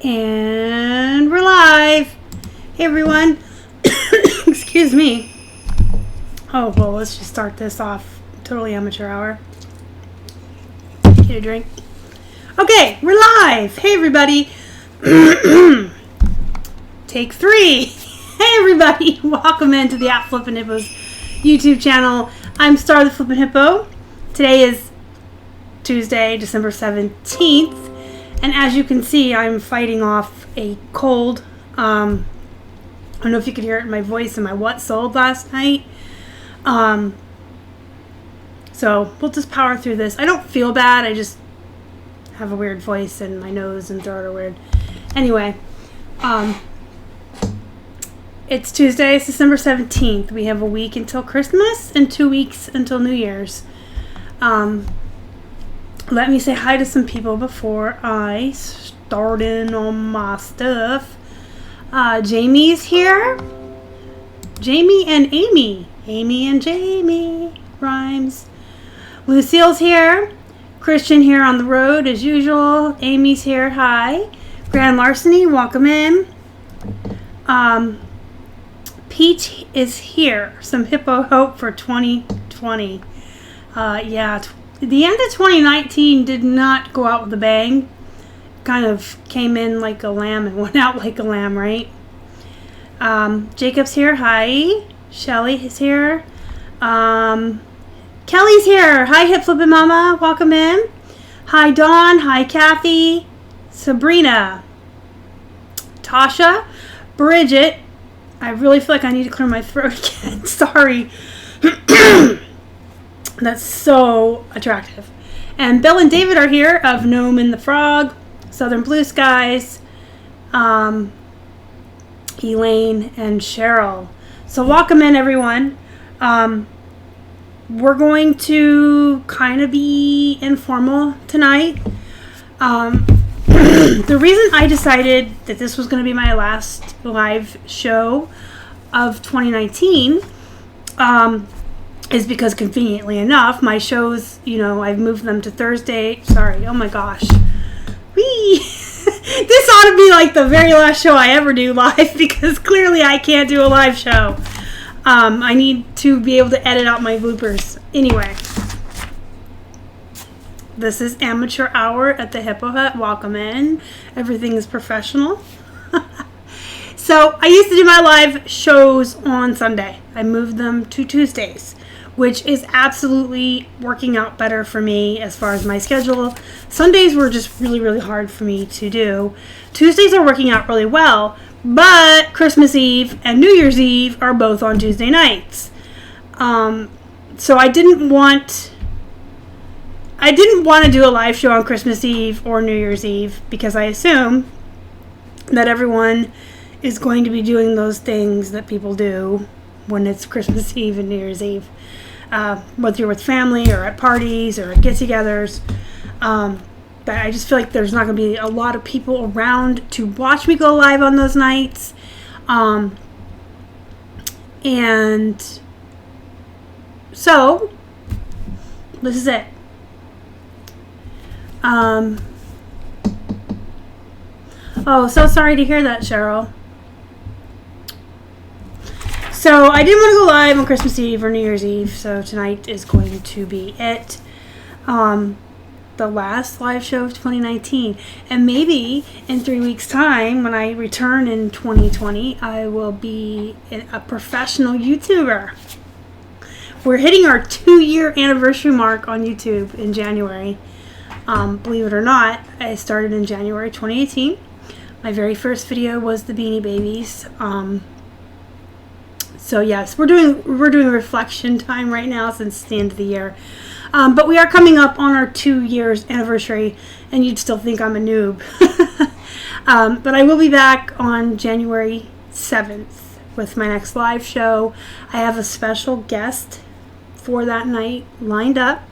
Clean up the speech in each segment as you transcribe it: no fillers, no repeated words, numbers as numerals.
And we're live. Hey everyone. Excuse me. Oh, well, let's just start this off. Totally amateur hour. Get a drink. Okay, we're live. Hey everybody. Take 3. Hey everybody. Welcome into the Flippin Hippos YouTube channel. I'm Star the Flippin Hippo. Today is Tuesday, December 17th. And as you can see, I'm fighting off a cold. I don't know if you could hear it in my voice and my what sold last night. So we'll just power through this. I don't feel bad. I just have a weird voice and my nose and throat are weird. Anyway, it's Tuesday. It's December 17th. We have a week until Christmas and 2 weeks until New Year's. Let me say hi to some people before I start in on my stuff. Jamie's here. Jamie and Amy. Amy and Jamie. Rhymes. Lucille's here. Christian here on the road as usual. Amy's here. Hi. Grand Larceny, welcome in. Pete is here. Some hippo hope for 2020. The end of 2019 did not go out with a bang. Kind of came in like a lamb and went out like a lamb, right? Jacob's here. Hi. Shelly is here. Kelly's here. Hi, Hip Flippin' Mama. Welcome in. Hi, Dawn. Hi, Kathy. Sabrina. Tasha. Bridget. I really feel like I need to clear my throat again. Sorry. That's so attractive. And Bill and David are here of Gnome and the Frog, Southern Blue Skies, Elaine and Cheryl. So welcome in, everyone. We're going to kind of be informal tonight. The reason I decided that this was going to be my last live show of 2019 is because, conveniently enough, my shows, I've moved them to Thursday. Sorry, oh my gosh. Whee! This ought to be like the very last show I ever do live, because clearly I can't do a live show. I need to be able to edit out my bloopers. Anyway, this is amateur hour at the Hippo Hut. Welcome in. Everything is professional. So I used to do my live shows on Sunday. I moved them to Tuesdays, which is absolutely working out better for me as far as my schedule. Sundays were just really, really hard for me to do. Tuesdays are working out really well, but Christmas Eve and New Year's Eve are both on Tuesday nights. So I didn't want to do a live show on Christmas Eve or New Year's Eve, because I assume that everyone is going to be doing those things that people do when it's Christmas Eve and New Year's Eve. Whether you're with family or at parties or at get-togethers. But I just feel like there's not going to be a lot of people around to watch me go live on those nights. And so, this is it. Oh, so sorry to hear that, Cheryl. So I didn't want to go live on Christmas Eve or New Year's Eve, so tonight is going to be it. The last live show of 2019. And maybe in 3 weeks' time, when I return in 2020, I will be a professional YouTuber. We're hitting our 2-year anniversary mark on YouTube in January. Believe it or not, I started in January 2018. My very first video was the Beanie Babies. So yes, we're doing reflection time right now since the end of the year. But we are coming up on our 2 years anniversary, and you'd still think I'm a noob. But I will be back on January 7th with my next live show. I have a special guest for that night lined up.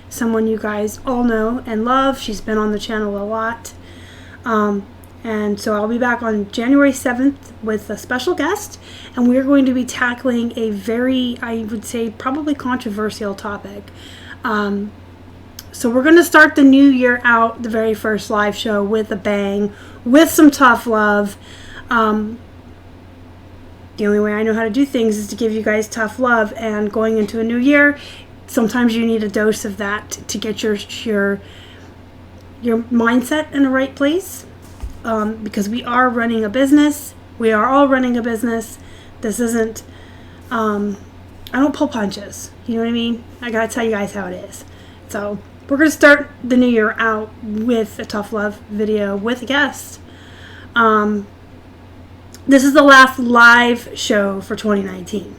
Someone you guys all know and love. She's been on the channel a lot. And so I'll be back on January 7th with a special guest, and we're going to be tackling a very, I would say, probably controversial topic. So we're going to start the new year out, the very first live show, with a bang, with some tough love. The only way I know how to do things is to give you guys tough love, and going into a new year, sometimes you need a dose of that to get your mindset in the right place, because we are running a business. We are all running a business. This isn't, I don't pull punches. You know what I mean? I got to tell you guys how it is. So we're going to start the new year out with a tough love video with a guest. This is the last live show for 2019.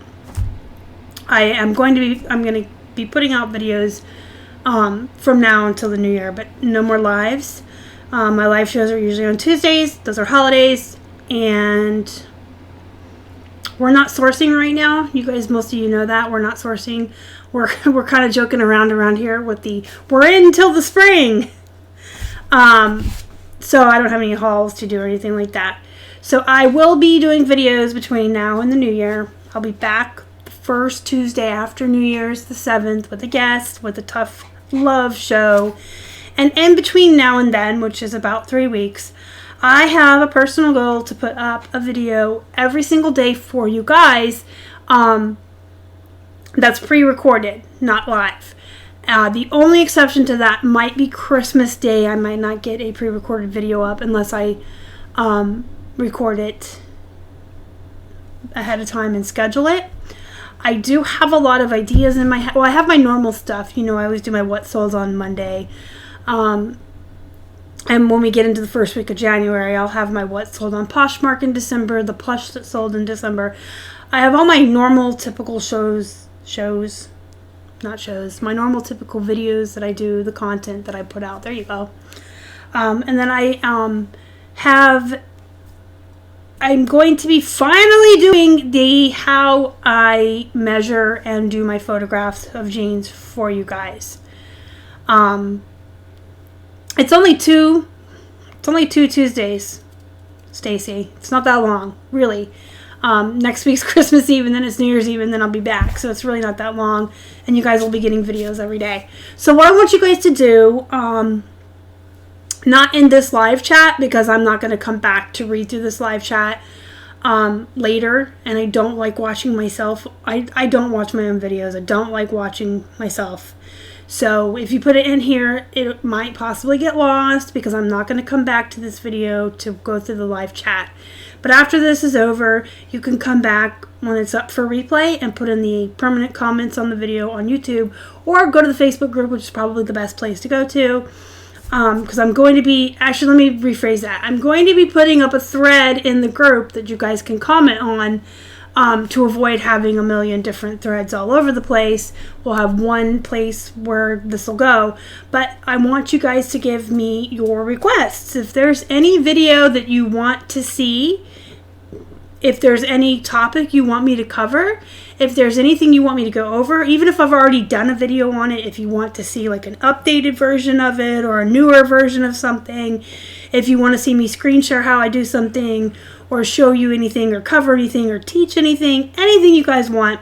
I'm going to be putting out videos from now until the new year, but no more lives. My live shows are usually on Tuesdays. Those are holidays, and we're not sourcing right now. You guys, most of you know that we're not sourcing. We're kind of joking around here with we're in till the spring. So I don't have any hauls to do or anything like that. So I will be doing videos between now and the new year. I'll be back the first Tuesday after New Year's, the 7th, with a guest, with a tough love show. And in between now and then, which is about 3 weeks, I have a personal goal to put up a video every single day for you guys, that's pre-recorded, not live. The only exception to that might be Christmas Day. I might not get a pre-recorded video up unless I record it ahead of time and schedule it. I do have a lot of ideas in my head. Well, I have my normal stuff. You know, I always do my what sold on Monday. And when we get into the first week of January, I'll have my what sold on Poshmark in December, the Plush that sold in December. I have all my normal typical my normal typical videos that I do, the content that I put out. There you go. And then I'm going to be finally doing how I measure and do my photographs of jeans for you guys. It's only two Tuesdays, Stacy. It's not that long, really. Next week's Christmas Eve, and then it's New Year's Eve, and then I'll be back. So it's really not that long, and you guys will be getting videos every day. So what I want you guys to do, not in this live chat, because I'm not going to come back to read through this live chat later, and I don't like watching myself. I don't watch my own videos. I don't like watching myself. So if you put it in here, it might possibly get lost, because I'm not going to come back to this video to go through the live chat. But after this is over, you can come back when it's up for replay and put in the permanent comments on the video on YouTube, or go to the Facebook group, which is probably the best place to go to. Because I'm going to be, actually, let me rephrase that. I'm going to be putting up a thread in the group that you guys can comment on, to avoid having a million different threads all over the place. We'll have one place where this will go. But I want you guys to give me your requests. If there's any video that you want to see, if there's any topic you want me to cover, if there's anything you want me to go over, even if I've already done a video on it, if you want to see like an updated version of it or a newer version of something, if you want to see me screen share how I do something, or show you anything, or cover anything, or teach anything you guys want,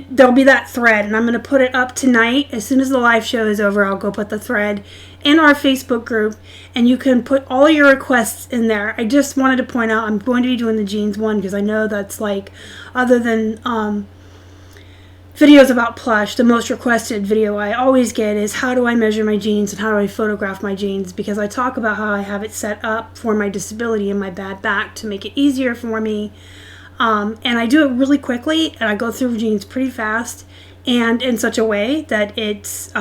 there'll be that thread, and I'm going to put it up tonight. As soon as the live show is over, I'll go put the thread in our Facebook group, and you can put all your requests in there. I just wanted to point out, I'm going to be doing the jeans one, because I know that's like, other than videos about Plush, the most requested video I always get is how do I measure my jeans and how do I photograph my jeans, because I talk about how I have it set up for my disability and my bad back to make it easier for me. And I do it really quickly, and I go through jeans pretty fast, and in such a way that it's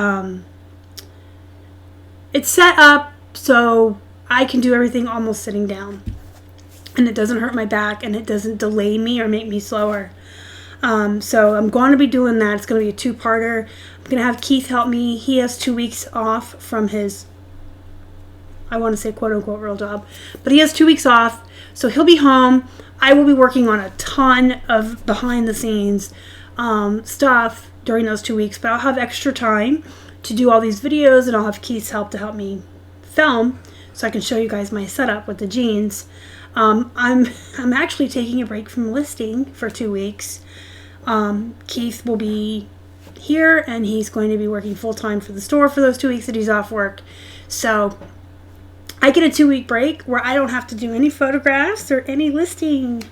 set up so I can do everything almost sitting down, and it doesn't hurt my back, and it doesn't delay me or make me slower. So I'm going to be doing that. It's going to be a two-parter. I'm going to have Keith help me. He has 2 weeks off from his, I want to say quote-unquote real job, but he has 2 weeks off, so he'll be home. I will be working on a ton of behind-the-scenes stuff during those 2 weeks, but I'll have extra time to do all these videos, and I'll have Keith's help to help me film so I can show you guys my setup with the jeans. I'm actually taking a break from listing for 2 weeks. Keith will be here, and he's going to be working full-time for the store for those 2 weeks that he's off work. So I get a 2-week break where I don't have to do any photographs or any listing.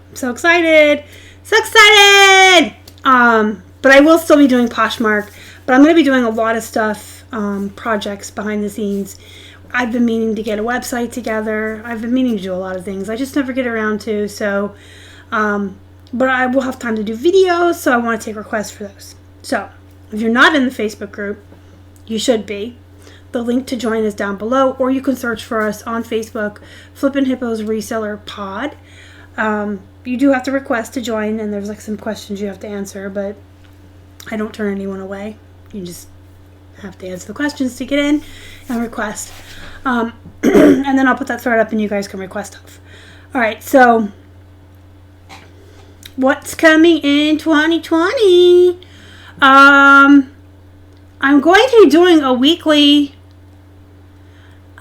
I'm so excited. So excited! But I will still be doing Poshmark, but I'm going to be doing a lot of stuff, projects behind the scenes. I've been meaning to get a website together. I've been meaning to do a lot of things. I just never get around to, so, but I will have time to do videos, so I want to take requests for those. So, if you're not in the Facebook group, you should be. The link to join is down below, or you can search for us on Facebook, Flippin' Hippos Reseller Pod. You do have to request to join, and there's like some questions you have to answer, but I don't turn anyone away. You just have to answer the questions to get in and request. And then I'll put that thread up and you guys can request stuff. Alright, so what's coming in 2020? I'm going to be doing a weekly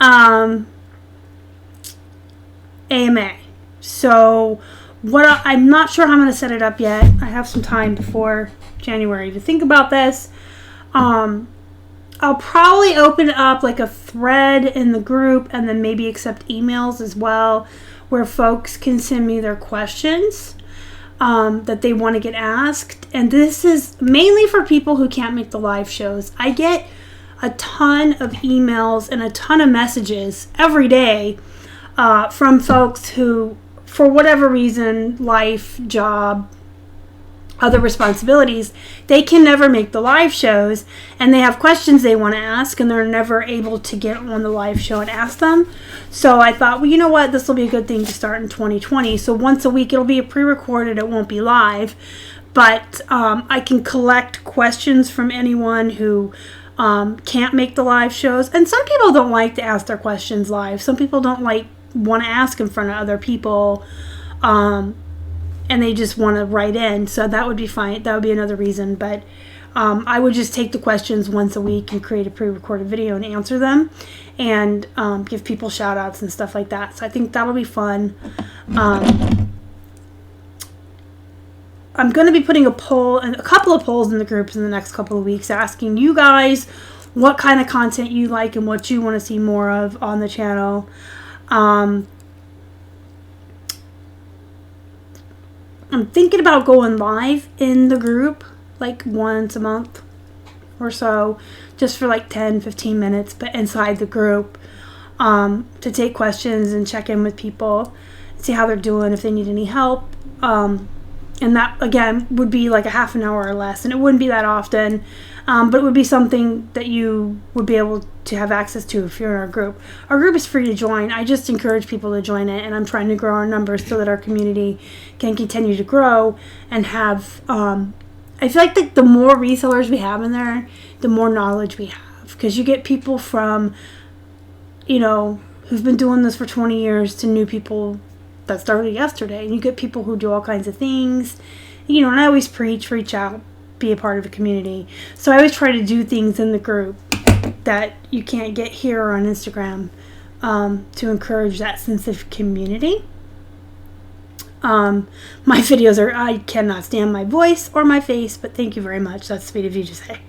AMA. So I'm not sure how I'm going to set it up yet. I have some time before January to think about this. I'll probably open up like a thread in the group and then maybe accept emails as well, where folks can send me their questions that they want to get asked. And this is mainly for people who can't make the live shows. I get a ton of emails and a ton of messages every day from folks who, for whatever reason, life, job, other responsibilities, they can never make the live shows, and they have questions they want to ask, and they're never able to get on the live show and ask them. So I thought, well, you know what, this will be a good thing to start in 2020. So once a week, it'll be a pre-recorded, it won't be live, but I can collect questions from anyone who can't make the live shows. And some people don't like to ask their questions live. Some people don't want to ask in front of other people, and they just want to write in. So that would be fine. That would be another reason. But I would just take the questions once a week and create a pre-recorded video and answer them, and give people shout outs and stuff like that. So I think that'll be fun. I'm going to be putting a poll and a couple of polls in the groups in the next couple of weeks, asking you guys what kind of content you like and what you want to see more of on the channel. I'm thinking about going live in the group like once a month or so, just for like 10-15 minutes, but inside the group, to take questions and check in with people, see how they're doing, if they need any help. And that, again, would be like a half an hour or less, and it wouldn't be that often, but it would be something that you would be able to have access to if you're in our group. Our group is free to join. I just encourage people to join it, and I'm trying to grow our numbers so that our community can continue to grow and have, I feel like the more resellers we have in there, the more knowledge we have, because you get people from, who've been doing this for 20 years to new people that started yesterday, and you get people who do all kinds of things, and I always preach, reach out, be a part of a community. So I always try to do things in the group that you can't get here or on Instagram, to encourage that sense of community. My videos I cannot stand my voice or my face, but thank you very much. That's sweet of you to say.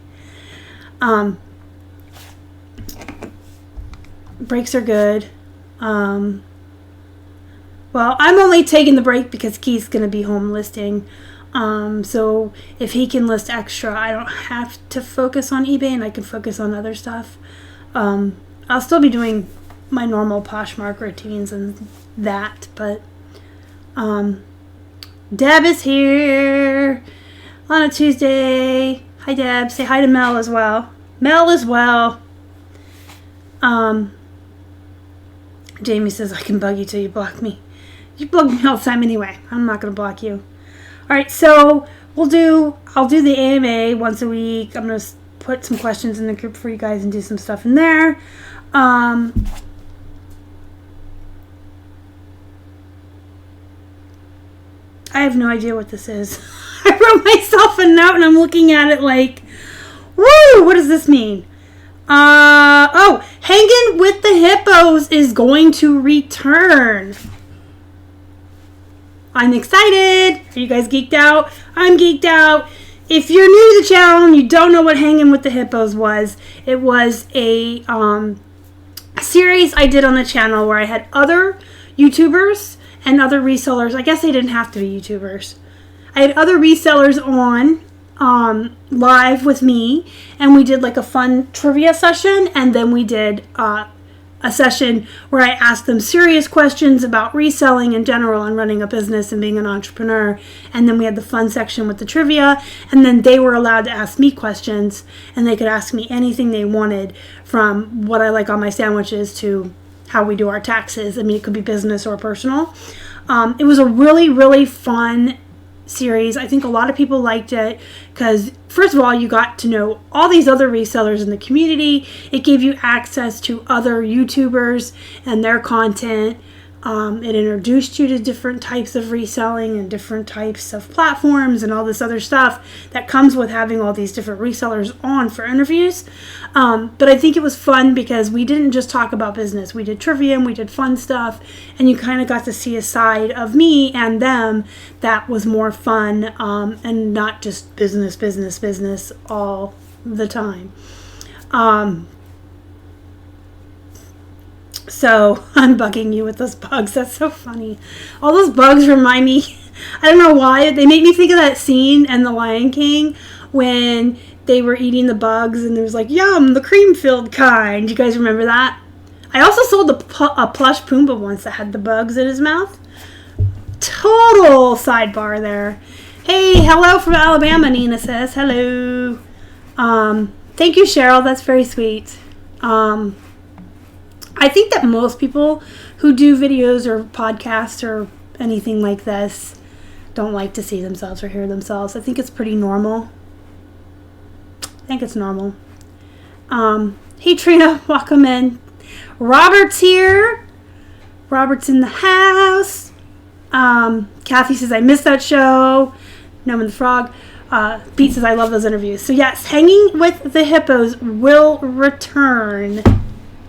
Breaks are good. Well, I'm only taking the break because Keith's going to be home listing. So if he can list extra, I don't have to focus on eBay, and I can focus on other stuff. I'll still be doing my normal Poshmark routines and that, but Deb is here on a Tuesday. Hi, Deb. Say hi to Mel as well. Jamie says I can bug you till you block me. You bug me all the time anyway. I'm not going to block you. Alright, so I'll do the AMA once a week. I'm going to put some questions in the group for you guys and do some stuff in there. I have no idea what this is. I wrote myself a note and I'm looking at it like, woo, what does this mean? Hanging with the Hippos is going to return. I'm excited. Are you guys geeked out? I'm geeked out. if you're new to the channel and you don't know what Hanging with the Hippos was, it was a series I did on the channel where I had other YouTubers and other resellers. I guess they didn't have to be YouTubers. I had other resellers on live with me, and we did like a fun trivia session, and then we did a session where I asked them serious questions about reselling in general and running a business and being an entrepreneur. And then we had the fun section with the trivia, and then they were allowed to ask me questions, and they could ask me anything they wanted, from what I like on my sandwiches to how we do our taxes. I mean, it could be business or personal. It was a really, really fun series. I think a lot of people liked it because, first of all, you got to know all these other resellers in the community. It gave you access to other YouTubers and their content. It introduced you to different types of reselling and different types of platforms and all this other stuff that comes with having all these different resellers on for interviews. But I think it was fun because we didn't just talk about business. We did trivia and we did fun stuff, and you kind of got to see a side of me and them that was more fun, and not just business all the time. So I'm bugging you with those bugs. That's so funny. All those bugs remind me, I don't know why, they make me think of that scene in The Lion King when they were eating the bugs and there was like, yum, the cream-filled kind. You guys remember that? I also sold a plush Pumbaa once that had the bugs in his mouth. Total sidebar there. Hey, hello from Alabama, Nina says. Hello. Thank you, Cheryl. That's very sweet. I think that most people who do videos or podcasts or anything like this don't like to see themselves or hear themselves. I think it's pretty normal. I think it's normal. Hey, Trina, welcome in. Robert's here. Robert's in the house. Kathy says, I missed that show. Gnome and the Frog. Pete says, I love those interviews. So yes, Hanging with the Hippos will return.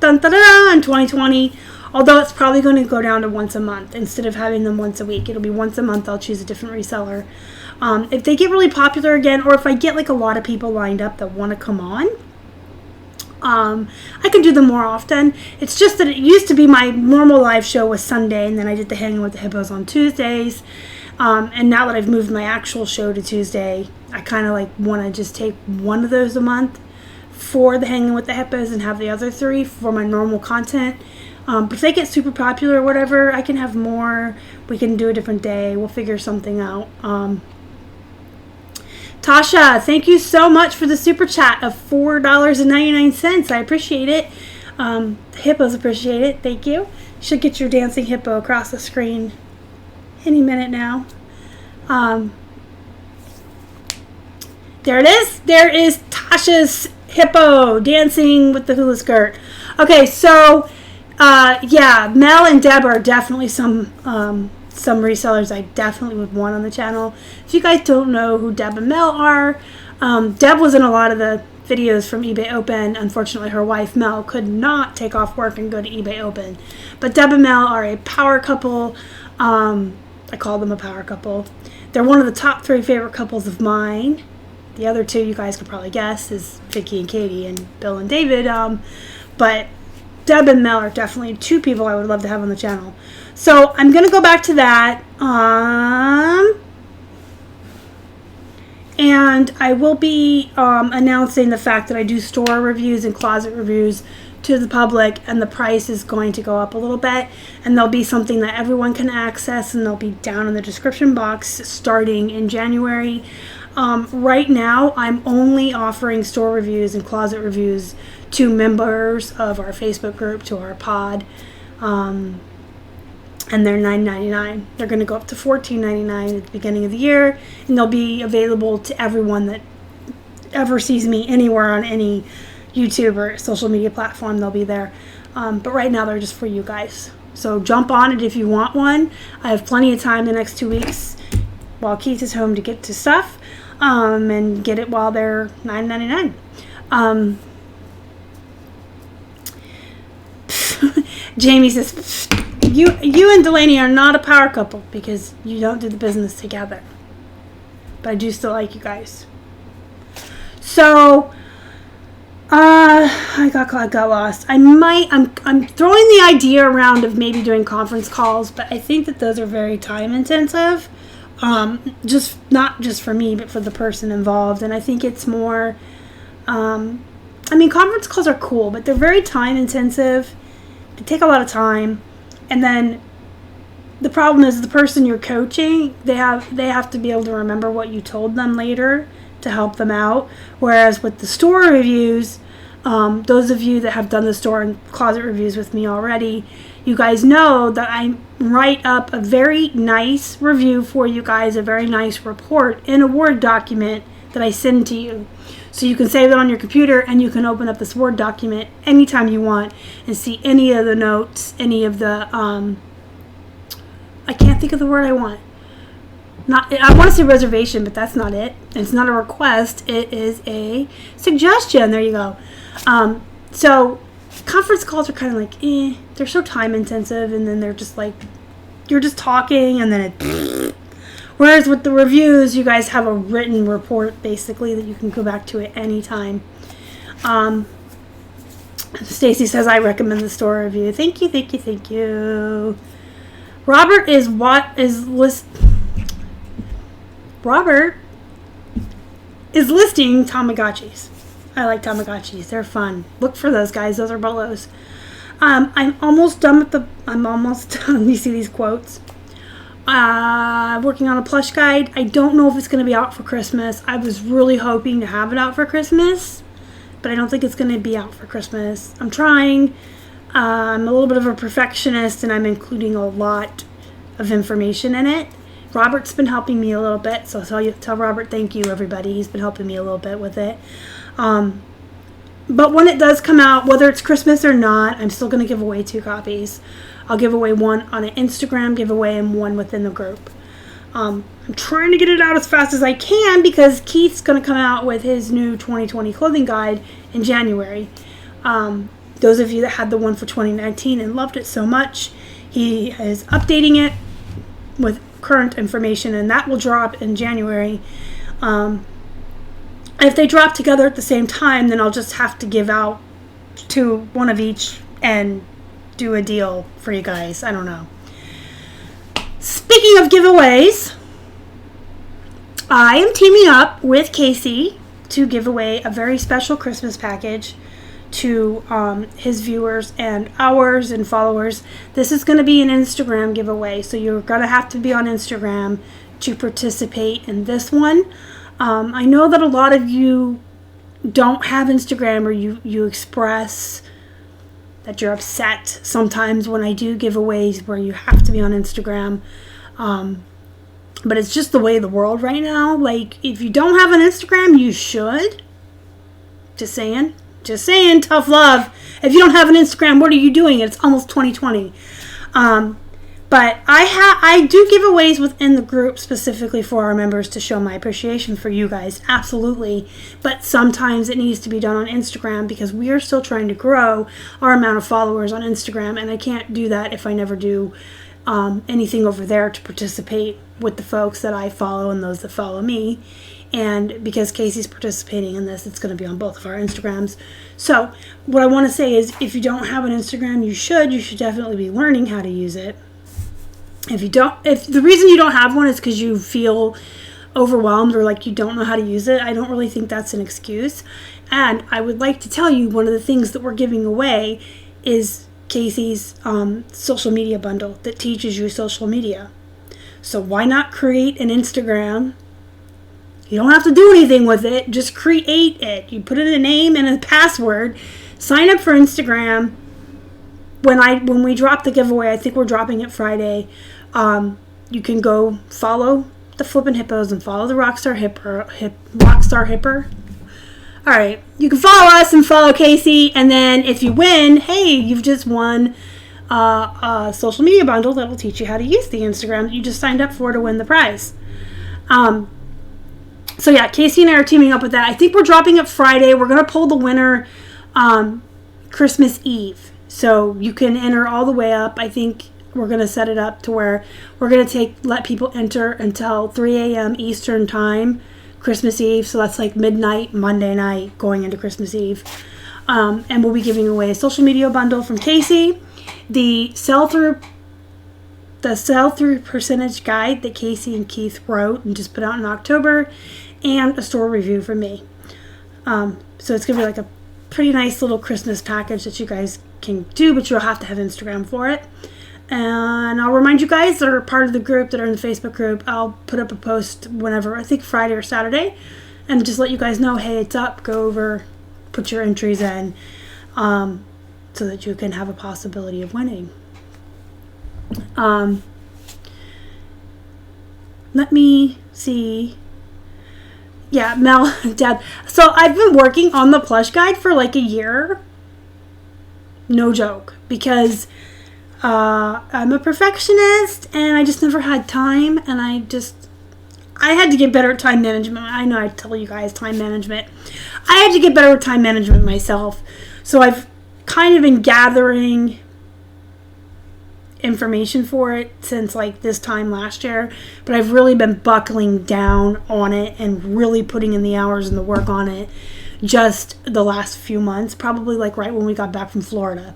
Dun, dun, dun, dun, in 2020, although it's probably going to go down to once a month instead of having them once a week. It'll be once a month. I'll choose a different reseller. If they get really popular again, or if I get like a lot of people lined up that want to come on, I can do them more often. It's just that it used to be my normal live show was Sunday, and then I did the Hanging with the Hippos on Tuesdays. And now that I've moved my actual show to Tuesday, I kind of like want to just take one of those a month for the Hanging with the Hippos and have the other 3 for my normal content. But if they get super popular or whatever, I can have more. We can do a different day. We'll figure something out. Tasha, thank you so much for the super chat of $4.99. I appreciate it. The hippos appreciate it. Thank you. You should get your dancing hippo across the screen any minute now. There it is. There is Tasha's hippo dancing with the hula skirt. Okay, so yeah, Mel and Deb are definitely some resellers I definitely would want on the channel. If you guys don't know who Deb and Mel are, Deb was in a lot of the videos from eBay Open. Unfortunately, her wife Mel could not take off work and go to eBay Open. But Deb and Mel are a power couple. I call them a power couple. They're one of the top 3 favorite couples of mine. The other 2 you guys could probably guess is Vicky and Katie and Bill and David. But Deb and Mel are definitely 2 people I would love to have on the channel. So I'm going to go back to that. And I will be announcing the fact that I do store reviews and closet reviews to the public, and the price is going to go up a little bit, and there'll be something that everyone can access, and they'll be down in the description box starting in January. Right now, I'm only offering store reviews and closet reviews to members of our Facebook group, to our pod, and they're $9.99. They're going to go up to $14.99 at the beginning of the year, and they'll be available to everyone that ever sees me anywhere on any YouTube or social media platform. They'll be there. But right now, they're just for you guys. So jump on it if you want one. I have plenty of time the next 2 weeks while Keith is home to get to stuff, and get it while they're $9.99. Jamie says, you and Delaney are not a power couple because you don't do the business together. But I do still like you guys. So, I got lost. I'm throwing the idea around of maybe doing conference calls, but I think that those are very time intensive. Just not just for me, but for the person involved. And I think it's more, conference calls are cool, but they're very time intensive. They take a lot of time. And then the problem is the person you're coaching, they have to be able to remember what you told them later to help them out. Whereas with the store reviews, those of you that have done the store and closet reviews with me already, you guys know that I write up a very nice review for you guys, a very nice report in a Word document that I send to you. So you can save it on your computer and you can open up this Word document anytime you want and see any of the notes, any of the, I can't think of the word I want. I want to say reservation, but that's not it. It's not a request. It is a suggestion. There you go. So conference calls are kind of like, they're so time intensive, and then they're just like, you're just talking, and then it. Whereas with the reviews, you guys have a written report basically that you can go back to at any time. Stacy says, I recommend the store review. Thank you. Robert is listing Tamagotchis. I like Tamagotchis. They're fun. Look for those, guys. Those are bolos. I'm almost done. You see these quotes. Working on a plush guide. I don't know if it's going to be out for Christmas. I was really hoping to have it out for Christmas, but I don't think it's going to be out for Christmas. I'm trying. I'm a little bit of a perfectionist, and I'm including a lot of information in it. Robert's been helping me a little bit, so tell Robert thank you, everybody. He's been helping me a little bit with it. But when it does come out, whether it's Christmas or not, I'm still going to give away 2 copies. I'll give away one on an Instagram giveaway and one within the group. I'm trying to get it out as fast as I can because Keith's going to come out with his new 2020 clothing guide in January. Those of you that had the one for 2019 and loved it so much, he is updating it with current information, and that will drop in January. If they drop together at the same time, then I'll just have to give out one of each and do a deal for you guys. I don't know. Speaking of giveaways, I am teaming up with Casey to give away a very special Christmas package to his viewers and ours and followers. This is going to be an Instagram giveaway, so you're going to have to be on Instagram to participate in this one. I know that a lot of you don't have Instagram, or you express that you're upset sometimes when I do giveaways where you have to be on Instagram. But it's just the way of the world right now. Like, if you don't have an Instagram, you should. Just saying, tough love. If you don't have an Instagram, what are you doing? It's almost 2020. But I do giveaways within the group specifically for our members to show my appreciation for you guys. Absolutely. But sometimes it needs to be done on Instagram because we are still trying to grow our amount of followers on Instagram. And I can't do that if I never do anything over there to participate with the folks that I follow and those that follow me. And because Casey's participating in this, it's going to be on both of our Instagrams. So what I want to say is, if you don't have an Instagram, you should definitely be learning how to use it. If the reason you don't have one is because you feel overwhelmed or like you don't know how to use it, I don't really think that's an excuse. And I would like to tell you, one of the things that we're giving away is Casey's social media bundle that teaches you social media. So why not create an Instagram? You don't have to do anything with it. Just create it. You put in a name and a password. Sign up for Instagram. When we drop the giveaway, I think we're dropping it Friday. You can go follow the Flippin' Hippos and follow the Rockstar Hipper. All right. You can follow us and follow Casey. And then if you win, hey, you've just won a social media bundle that'll teach you how to use the Instagram that you just signed up for to win the prize. So yeah, Casey and I are teaming up with that. I think we're dropping it Friday. We're going to pull the winner Christmas Eve. So you can enter all the way up. I think we're going to set it up to where we're going to let people enter until 3 a.m. Eastern time Christmas Eve. So that's like midnight, Monday night, going into Christmas Eve. And we'll be giving away a social media bundle from Casey, the sell-through percentage guide that Casey and Keith wrote and just put out in October, and a store review from me. So it's going to be like a pretty nice little Christmas package that you guys can do, but you'll have to have Instagram for it. And I'll remind you guys that are part of the group, that are in the Facebook group, I'll put up a post whenever, I think Friday or Saturday, and just let you guys know, hey, it's up, go over, put your entries in, so that you can have a possibility of winning. Let me see. Yeah, Mel, Deb. So I've been working on the Plush guide for like a year. No joke. Because I'm a perfectionist and I just never had time, and I had to get better at time management. I know I tell you guys time management. I had to get better at time management myself. So I've kind of been gathering information for it since like this time last year, but I've really been buckling down on it and really putting in the hours and the work on it just the last few months, probably like right when we got back from Florida.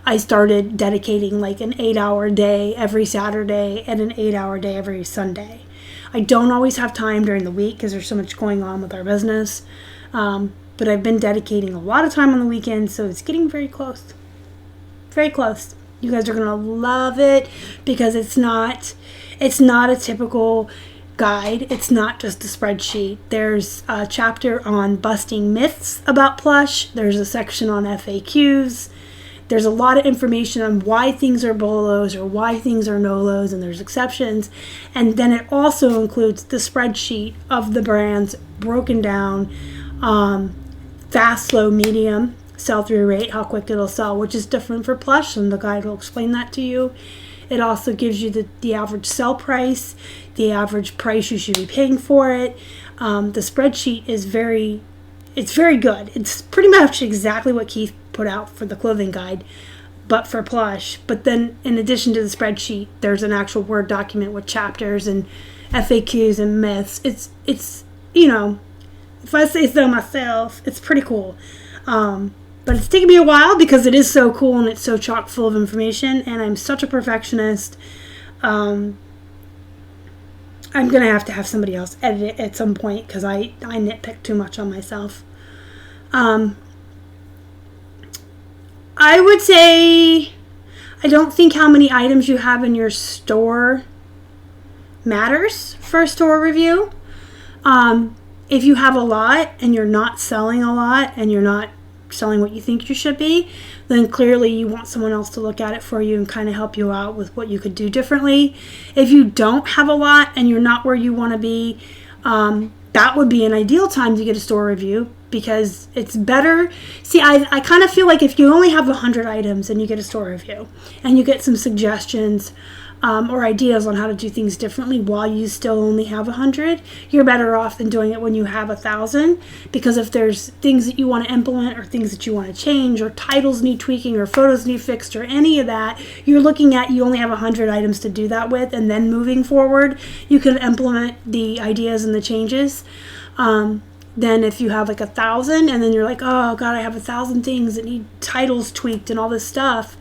I started dedicating like an 8-hour day every Saturday and an 8-hour day every Sunday. I don't always have time during the week because there's so much going on with our business, but I've been dedicating a lot of time on the weekends, so it's getting very close. Very close. You guys are going to love it because it's not a typical guide. It's not just a spreadsheet. There's a chapter on busting myths about Plush. There's a section on FAQs. There's a lot of information on why things are BOLOs or why things are NOLOs, and there's exceptions. And then it also includes the spreadsheet of the brands broken down, fast, slow, medium, sell-through rate, how quick it'll sell, which is different for Plush, and the guide will explain that to you. It also gives you the average sell price, the average price you should be paying for it. The spreadsheet is very good. It's pretty much exactly what Keith put out for the clothing guide, but for Plush. But then in addition to the spreadsheet, there's an actual Word document with chapters and FAQs and myths. It's if I say so myself, it's pretty cool. But it's taken me a while because it is so cool and it's so chock full of information, and I'm such a perfectionist. I'm going to have somebody else edit it at some point because I nitpick too much on myself. I would say I don't think how many items you have in your store matters for a store review. If you have a lot and you're not selling a lot and you're not selling what you think you should be, then clearly you want someone else to look at it for you and kind of help you out with what you could do differently. If you don't have a lot and you're not where you want to be, that would be an ideal time to get a store review, because it's better. See, I kind of feel like if you only have 100 items and you get a store review and you get some suggestions or ideas on how to do things differently while you still only have 100, you're better off than doing it when you have 1,000. Because if there's things that you want to implement or things that you want to change or titles need tweaking or photos need fixed or any of that, you're looking at, you only have 100 items to do that with, and then moving forward you can implement the ideas and the changes. Then if you have like 1,000 and then you're like, oh god, I have 1,000 things that need titles tweaked and all this stuff,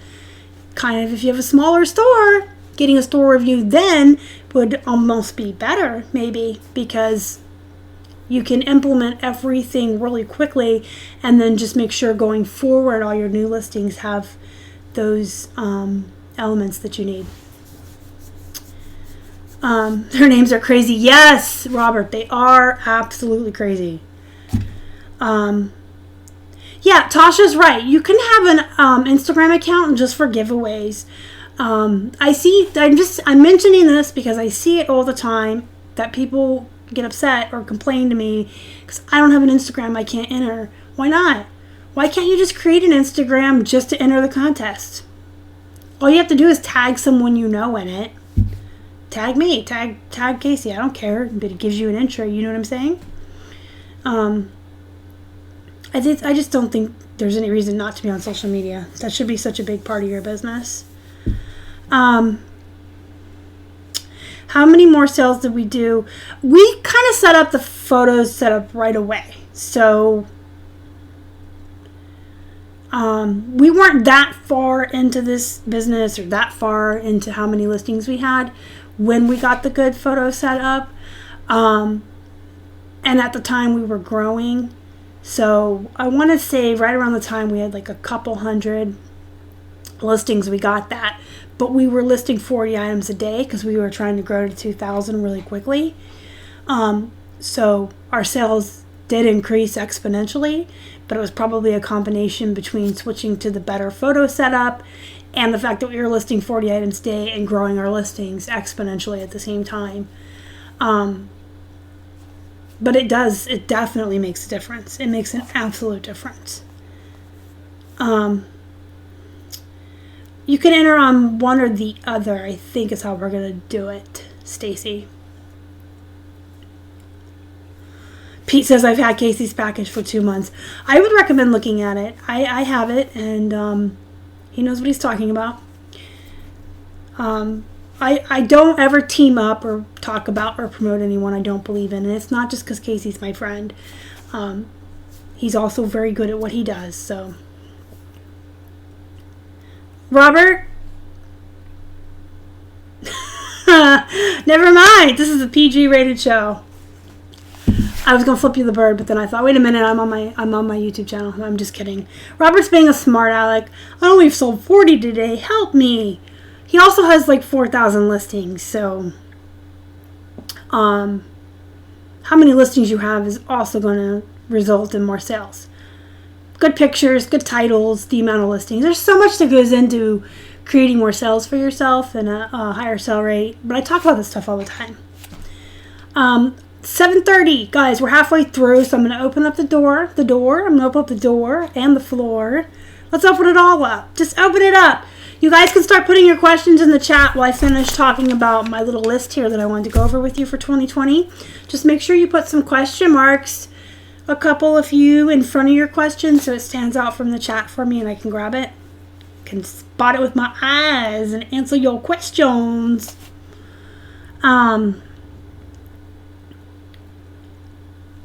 kind of, if you have a smaller store, getting a store review then would almost be better, maybe, because you can implement everything really quickly and then just make sure going forward all your new listings have those elements that you need. Their names are crazy. Yes, Robert, they are absolutely crazy. Yeah, Tasha's right. You can have an Instagram account just for giveaways. I'm mentioning this because I see it all the time that people get upset or complain to me because I don't have an Instagram I can't enter. Why not? Why can't you just create an Instagram just to enter the contest? All you have to do is tag someone you know in it. Tag me, tag Casey, I don't care, but it gives you an entry, you know what I'm saying? I just don't think there's any reason not to be on social media. That should be such a big part of your business. How many more sales did we do? We kind of set up the photos set up right away. So we weren't that far into this business or that far into how many listings we had when we got the good photos set up. And at the time we were growing. So I want to say right around the time we had like a couple hundred listings, we got that. But we were listing 40 items a day because we were trying to grow to 2,000 really quickly. So our sales did increase exponentially, but it was probably a combination between switching to the better photo setup and the fact that we were listing 40 items a day and growing our listings exponentially at the same time. But it definitely makes a difference. It makes an absolute difference. You can enter on one or the other, I think is how we're going to do it, Stacy. Pete says, I've had Casey's package for 2 months. I would recommend looking at it. I have it, and he knows what he's talking about. I don't ever team up or talk about or promote anyone I don't believe in. And it's not just because Casey's my friend. He's also very good at what he does. So, Robert? Never mind. This is a PG rated show. I was gonna flip you the bird, but then I thought, wait a minute, I'm on my YouTube channel. I'm just kidding. Robert's being a smart aleck. I only sold 40 today. Help me. He also has like 4,000 listings. So, how many listings you have is also going to result in more sales. Good pictures, good titles, the amount of listings. There's so much that goes into creating more sales for yourself and a higher sell rate. But I talk about this stuff all the time. 7:30, guys, we're halfway through, so I'm going to open up the door. I'm going to open up the door and the floor. Let's open it all up. Just open it up. You guys can start putting your questions in the chat while I finish talking about my little list here that I wanted to go over with you for 2020. Just make sure you put some question marks, a couple of you in front of your question so it stands out from the chat for me and I can grab it. Can spot it with my eyes and answer your questions.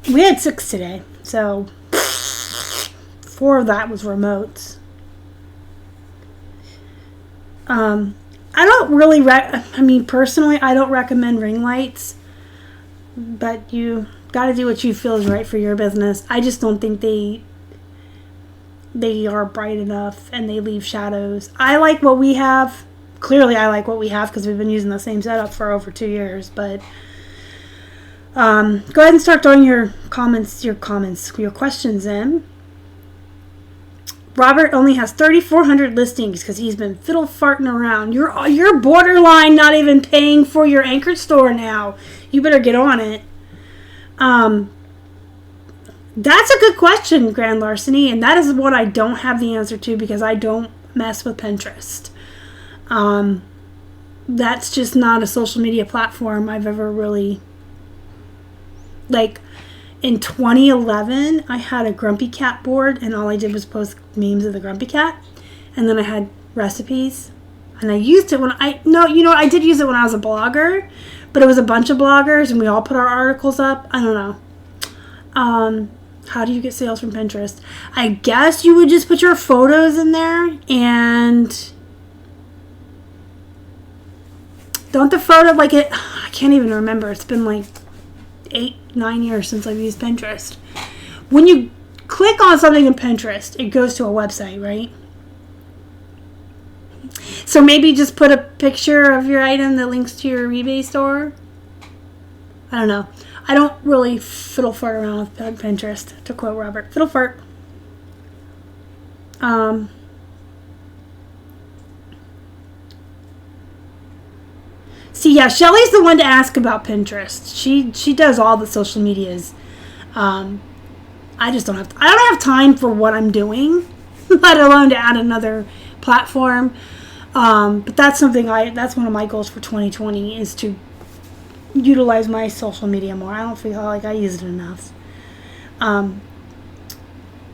We had 6 today, so 4 of that was remotes. I don't really, personally, I don't recommend ring lights, but you got to do what you feel is right for your business. I just don't think they are bright enough and they leave shadows. I like what we have. Clearly, I like what we have because we've been using the same setup for over 2 years, but go ahead and start throwing your questions in. Robert only has 3,400 listings because he's been fiddle farting around. You're borderline not even paying for your anchor store now. You better get on it. That's a good question, Grand Larceny, and that is what I don't have the answer to because I don't mess with Pinterest. That's just not a social media platform I've ever really... Like, in 2011, I had a Grumpy Cat board, and all I did was post memes of the Grumpy Cat. And then I had recipes. And I used it I did use it when I was a blogger. But it was a bunch of bloggers, and we all put our articles up. I don't know. How do you get sales from Pinterest? I guess you would just put your photos in there, and... Don't the photo, I can't even remember. It's been 8-9 years since I've used Pinterest. When you click on something in Pinterest, it goes to a website, right? So maybe just put a picture of your item that links to your eBay store. I don't know. I don't really fiddle fart around with Pinterest, to quote Robert. Fiddle fart. See, yeah, Shelly's the one to ask about Pinterest. She does all the social medias. I don't have time for what I'm doing, let alone to add another platform. But that's that's one of my goals for 2020 is to utilize my social media more. I don't feel like I use it enough.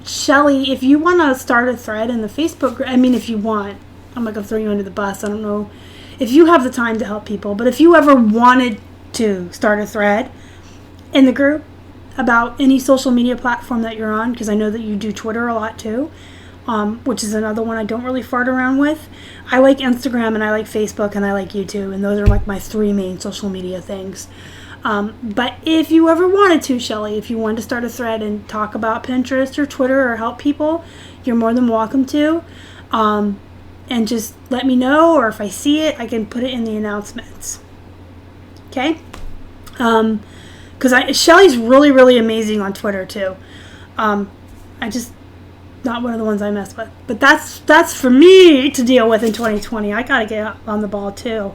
Shelly, if you want to start a thread in the Facebook group, if you want, I'm not going to throw you under the bus. I don't know if you have the time to help people, but if you ever wanted to start a thread in the group, about any social media platform that you're on, because I know that you do Twitter a lot too, which is another one I don't really fart around with. I like Instagram and I like Facebook and I like YouTube, and those are like my 3 main social media things. But if you ever wanted to, Shelly, if you wanted to start a thread and talk about Pinterest or Twitter or help people, you're more than welcome to. And just let me know, or if I see it, I can put it in the announcements. Okay? Because Shelly's really, really amazing on Twitter too. I just, not one of the ones I mess with. But that's for me to deal with in 2020. I gotta get on the ball too.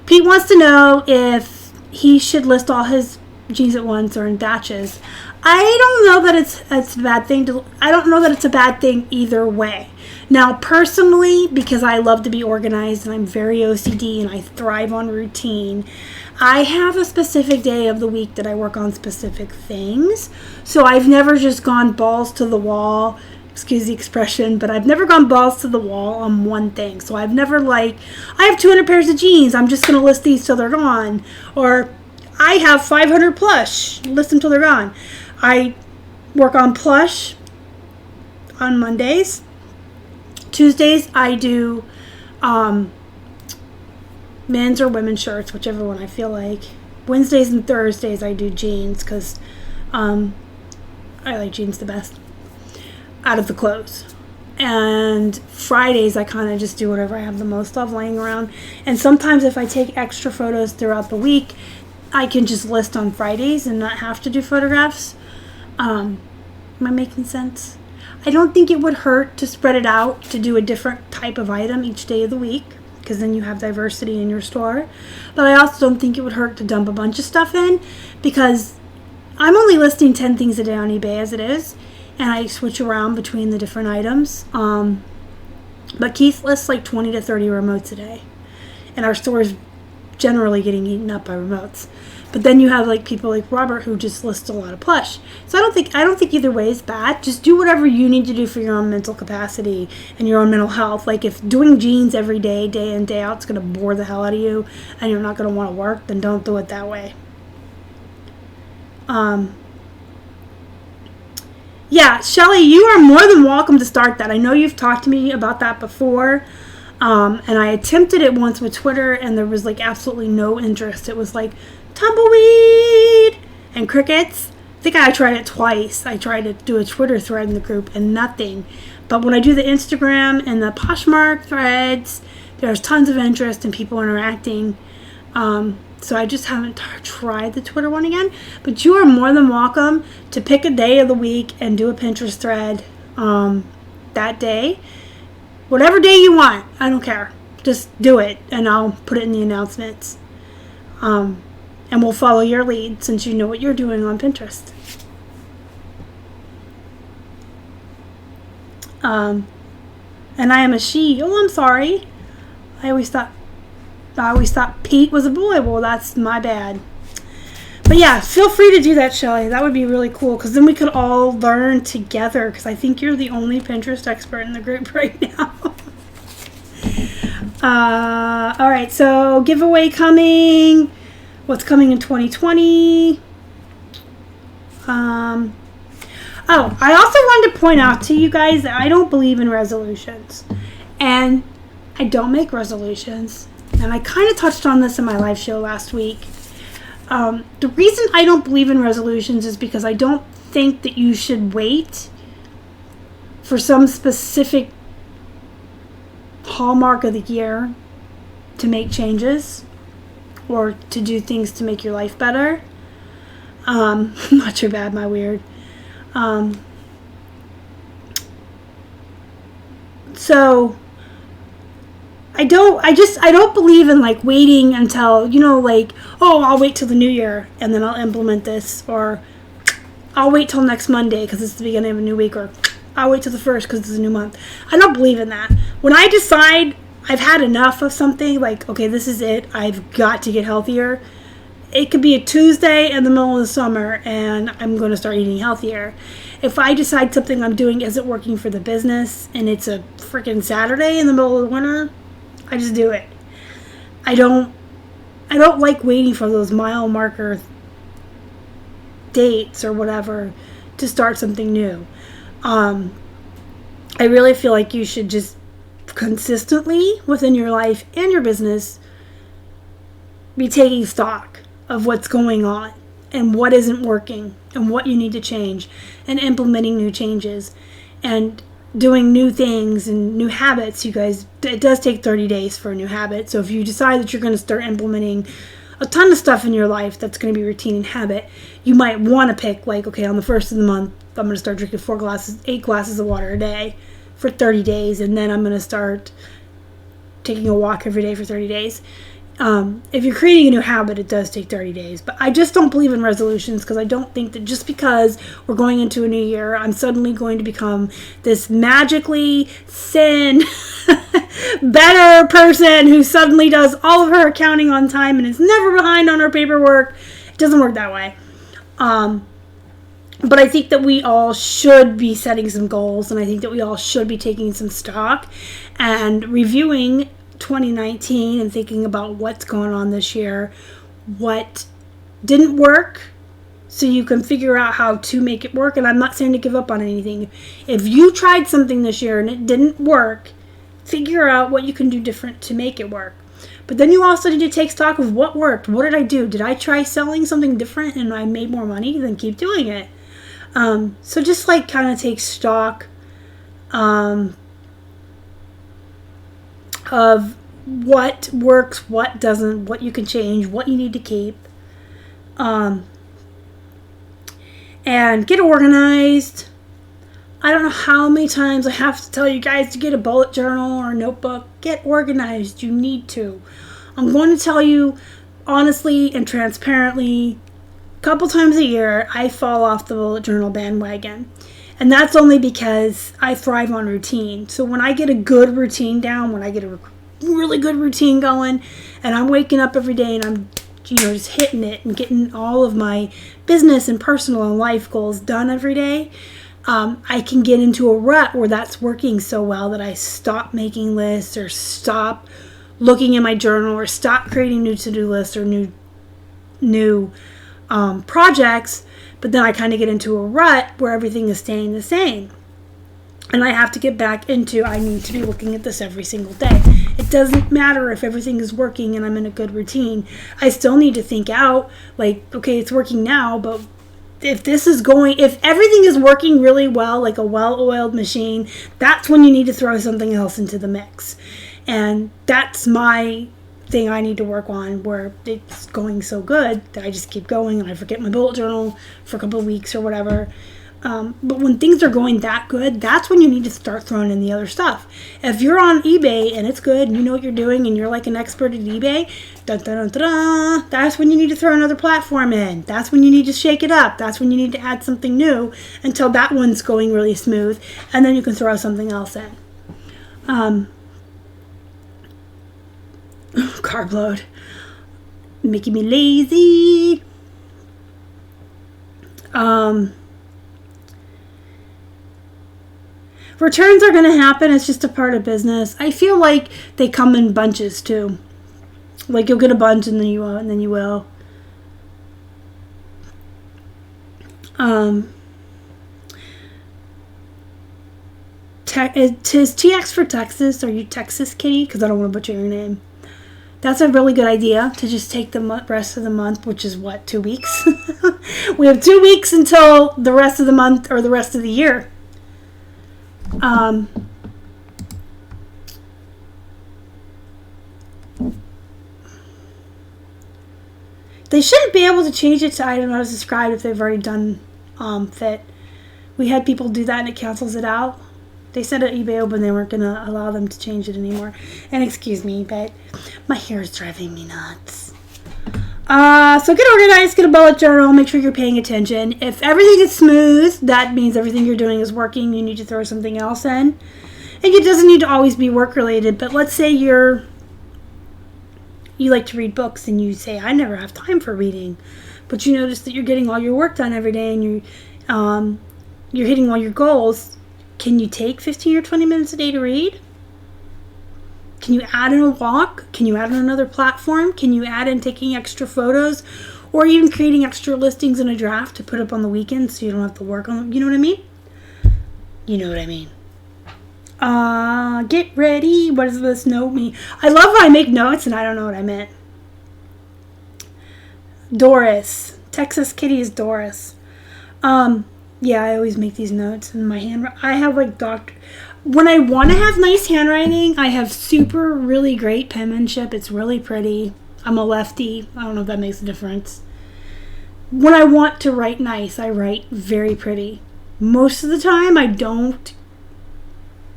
Pete wants to know if he should list all his jeans at once or in batches. I don't know that it's a bad thing I don't know that it's a bad thing either way. Now, personally, because I love to be organized and I'm very OCD and I thrive on routine, I have a specific day of the week that I work on specific things. So I've never just gone balls to the wall, excuse the expression, but I've never gone balls to the wall on one thing. So I've never I have 200 pairs of jeans, I'm just going to list these till they're gone. Or I have 500 Plush, list them till they're gone. I work on Plush on Mondays. Tuesdays I do men's or women's shirts, whichever one I feel like. Wednesdays and Thursdays I do jeans because I like jeans the best out of the clothes. And Fridays I kind of just do whatever I have the most of laying around. And sometimes if I take extra photos throughout the week, I can just list on Fridays and not have to do photographs. Am I making sense? I don't think it would hurt to spread it out to do a different type of item each day of the week, because then you have diversity in your store. But I also don't think it would hurt to dump a bunch of stuff in, because I'm only listing 10 things a day on eBay as it is, and I switch around between the different items. But Keith lists like 20 to 30 remotes a day, and our store is generally getting eaten up by remotes. But then you have like people like Robert who just list a lot of Plush. So I don't think either way is bad. Just do whatever you need to do for your own mental capacity and your own mental health. Like if doing jeans every day, day in, day out, is going to bore the hell out of you and you're not going to want to work, then don't do it that way. Yeah, Shelly, you are more than welcome to start that. I know you've talked to me about that before. And I attempted it once with Twitter and there was like absolutely no interest. It was like tumbleweed and crickets. I think I tried it twice. I tried to do a Twitter thread in the group and nothing. But when I do the Instagram and the Poshmark threads, there's tons of interest and people interacting. So I just haven't tried the Twitter one again. But you are more than welcome to pick a day of the week and do a Pinterest thread that day. Whatever day you want, I don't care. Just do it, and I'll put it in the announcements. And we'll follow your lead since you know what you're doing on Pinterest. And I am a she. Oh, I'm sorry. I always thought Pete was a boy. Well, that's my bad. But yeah, feel free to do that, Shelly. That would be really cool, because then we could all learn together, because I think you're the only Pinterest expert in the group right now. All right, so giveaway coming. What's coming in 2020? Oh, I also wanted to point out to you guys that I don't believe in resolutions. And I don't make resolutions. And I kind of touched on this in my live show last week. The reason I don't believe in resolutions is because I don't think that you should wait for some specific hallmark of the year to make changes or to do things to make your life better. Not too bad, my weird. So I don't believe in like waiting until, like, oh, I'll wait till the new year and then I'll implement this, or I'll wait till next Monday because it's the beginning of a new week, or I'll wait till the 1st because it's a new month. I don't believe in that. When I decide I've had enough of something, like, okay, this is it, I've got to get healthier. It could be a Tuesday in the middle of the summer and I'm going to start eating healthier. If I decide something I'm doing isn't working for the business and it's a freaking Saturday in the middle of the winter, I just do it. I don't like waiting for those mile marker dates or whatever to start something new. I really feel like you should just consistently within your life and your business be taking stock of what's going on and what isn't working and what you need to change, and implementing new changes and doing new things and new habits. You guys, it does take 30 days for a new habit. So if you decide that you're going to start implementing a ton of stuff in your life that's going to be routine and habit, you might want to pick, like, okay, on the first of the month, I'm going to start drinking 8 glasses of water a day for 30 days. And then I'm going to start taking a walk every day for 30 days. If you're creating a new habit, it does take 30 days. But I just don't believe in resolutions, because I don't think that just because we're going into a new year, I'm suddenly going to become this magically thin, better person who suddenly does all of her accounting on time and is never behind on her paperwork. It doesn't work that way. But I think that we all should be setting some goals, and I think that we all should be taking some stock and reviewing 2019 and thinking about what's going on this year, what didn't work, so you can figure out how to make it work. And I'm not saying to give up on anything. If you tried something this year and it didn't work, figure out what you can do different to make it work. But then you also need to take stock of what worked. What did I do? Did I try selling something different and I made more money? Then keep doing it. So just like kind of take stock of what works, what doesn't, what you can change, what you need to keep, and get organized. I don't know how many times I have to tell you guys to get a bullet journal or a notebook. Get organized. You need to. I'm going to tell you honestly and transparently, a couple times a year I fall off the bullet journal bandwagon. And that's only because I thrive on routine. So when I get a good routine down, when I get a really good routine going, and I'm waking up every day and I'm, just hitting it and getting all of my business and personal and life goals done every day, I can get into a rut where that's working so well that I stop making lists or stop looking in my journal or stop creating new to-do lists or new projects. But then I kind of get into a rut where everything is staying the same. And I have to get back into, I need to be looking at this every single day. It doesn't matter if everything is working and I'm in a good routine. I still need to think out, like, okay, it's working now, but if everything is working really well, like a well-oiled machine, that's when you need to throw something else into the mix. And that's my thing I need to work on, where it's going so good that I just keep going and I forget my bullet journal for a couple of weeks or whatever. But when things are going that good, that's when you need to start throwing in the other stuff. If you're on eBay and it's good and you know what you're doing and you're like an expert at eBay, that's when you need to throw another platform in. That's when you need to shake it up. That's when you need to add something new until that one's going really smooth, and then you can throw something else in. Carb load. Making me lazy. Returns are going to happen. It's just a part of business. I feel like they come in bunches too. Like you'll get a bunch and then you won't, and then you will. Is TX for Texas? Are you Texas Kitty? Because I don't want to butcher your name. That's a really good idea, to just take the rest of the month, which is what, 2 weeks? We have 2 weeks until the rest of the month or the rest of the year. They shouldn't be able to change it to item not as described if they've already done fit. We had people do that and it cancels it out. They said at eBay Open they weren't going to allow them to change it anymore. And excuse me, but my hair is driving me nuts. So get organized, get a bullet journal, make sure you're paying attention. If everything is smooth, that means everything you're doing is working. You need to throw something else in. And it doesn't need to always be work related, but let's say you like to read books and you say, I never have time for reading. But you notice that you're getting all your work done every day and you're hitting all your goals. Can you take 15 or 20 minutes a day to read? Can you add in a walk? Can you add in another platform? Can you add in taking extra photos Or even creating extra listings in a draft to put up on the weekend so you don't have to work on them. You know what I mean? You know what I mean. Get ready. What does this note mean? I love when I make notes and I don't know what I meant. Doris. Texas Kitty is Doris. Yeah, I always make these notes in my hand. I have when I want to have nice handwriting, I have super, really great penmanship. It's really pretty. I'm a lefty. I don't know if that makes a difference. When I want to write nice, I write very pretty. Most of the time, I don't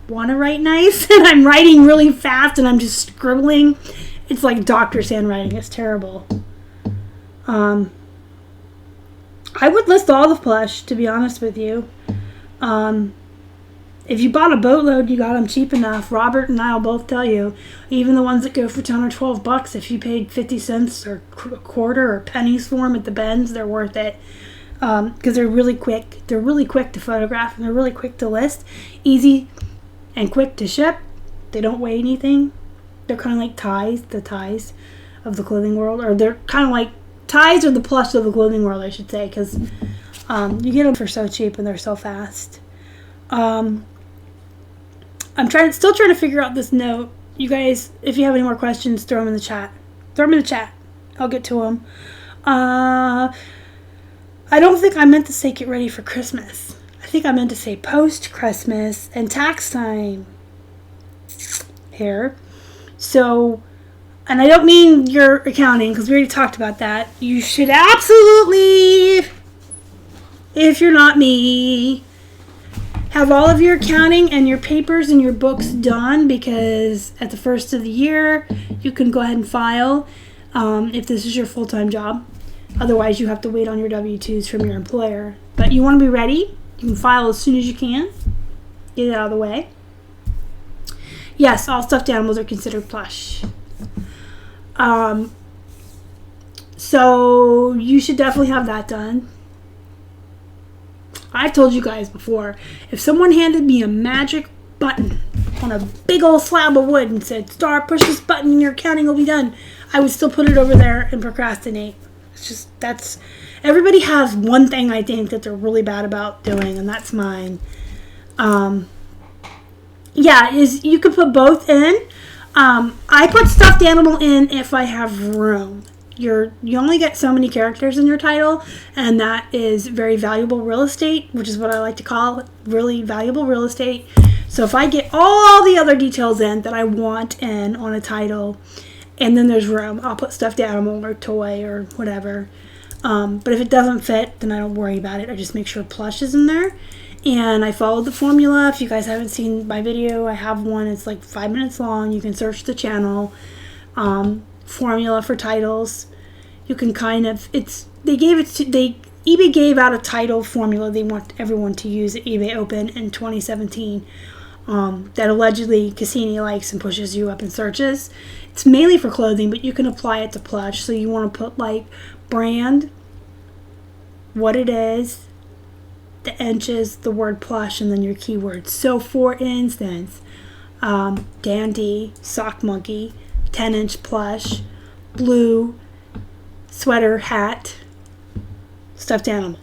want to write nice, and I'm writing really fast, and I'm just scribbling. It's like doctor's handwriting. It's terrible. I would list all the Plush, to be honest with you. If you bought a boatload, you got them cheap enough. Robert and I will both tell you, even the ones that go for 10 or 12 bucks, if you paid 50 cents or a quarter or pennies for them at the bins, they're worth it. Because they're really quick. They're really quick to photograph, and they're really quick to list. Easy and quick to ship. They don't weigh anything. They're kind of like ties, the ties of the clothing world. Or they're kind of like ties or the Plush of the clothing world, I should say. Because you get them for so cheap and they're so fast. I'm still trying to figure out this note. You guys, if you have any more questions, throw them in the chat. Throw them in the chat. I'll get to them. I don't think I meant to say get ready for Christmas. I think I meant to say post-Christmas and tax time here. So, and I don't mean your accounting, because we already talked about that. You should absolutely, if you're not me, have all of your accounting and your papers and your books done, because at the first of the year, you can go ahead and file if this is your full-time job. Otherwise, you have to wait on your W-2s from your employer. But you want to be ready. You can file as soon as you can. Get it out of the way. Yes, all stuffed animals are considered Plush. So you should definitely have that done. I've told you guys before, if someone handed me a magic button on a big old slab of wood and said, Star, push this button and your accounting will be done, I would still put it over there and procrastinate. It's just, everybody has one thing I think that they're really bad about doing, and that's mine. Is you could put both in. I put stuffed animal in if I have room. You only get so many characters in your title, and that is very valuable real estate, which is what I like to call it, really valuable real estate. So if I get all the other details in that I want in on a title, and then there's room, I'll put stuffed animal or toy or whatever. But if it doesn't fit, then I don't worry about it. I just make sure Plush is in there. And I followed the formula. If you guys haven't seen my video, I have one. It's like 5 minutes long. You can search the channel. Formula for titles. You can eBay gave out a title formula they want everyone to use at eBay Open in 2017 that allegedly Cassini likes and pushes you up in searches. It's mainly for clothing, but you can apply it to Plush. So you want to put like brand, what it is, the inches, the word Plush, and then your keywords. So for instance, dandy, sock monkey, 10-inch Plush, blue, sweater, hat, stuffed animal.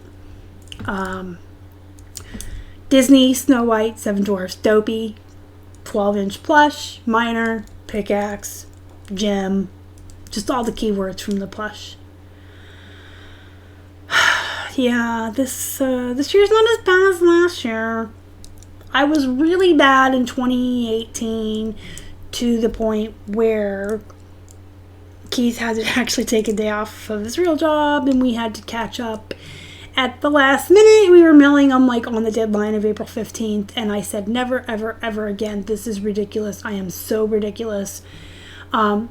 Disney, Snow White, Seven Dwarfs, Dopey, 12-inch Plush, minor, pickaxe, gem, just all the keywords from the Plush. Yeah, this year's not as bad as last year. I was really bad in 2018 to the point where Keith had to actually take a day off of his real job, and we had to catch up at the last minute. We were mailing on the deadline of April 15th, and I said, never, ever, ever again. This is ridiculous. I am so ridiculous.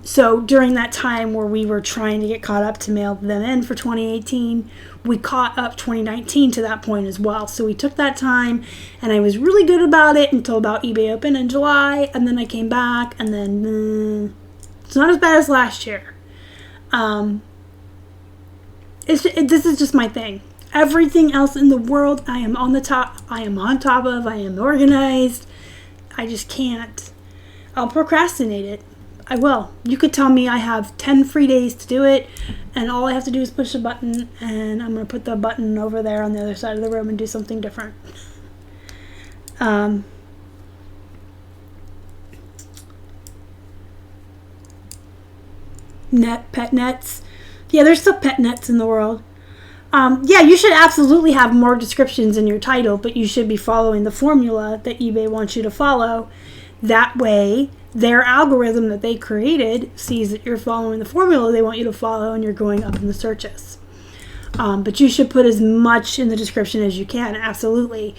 So during that time where we were trying to get caught up to mail them in for 2018, we caught up 2019 to that point as well. So we took that time, and I was really good about it until about eBay Open in July, and then I came back, and then it's not as bad as last year. This is just my thing. Everything else in the world, I am on top of. I am organized. I just can't. I'll procrastinate it. I will. You could tell me I have 10 free days to do it, and all I have to do is push a button, and I'm going to put the button over there on the other side of the room and do something different. Pet nets. Yeah, there's still pet nets in the world. Yeah, you should absolutely have more descriptions in your title, but you should be following the formula that eBay wants you to follow. That way, their algorithm that they created sees that you're following the formula they want you to follow, and you're going up in the searches. But you should put as much in the description as you can, absolutely.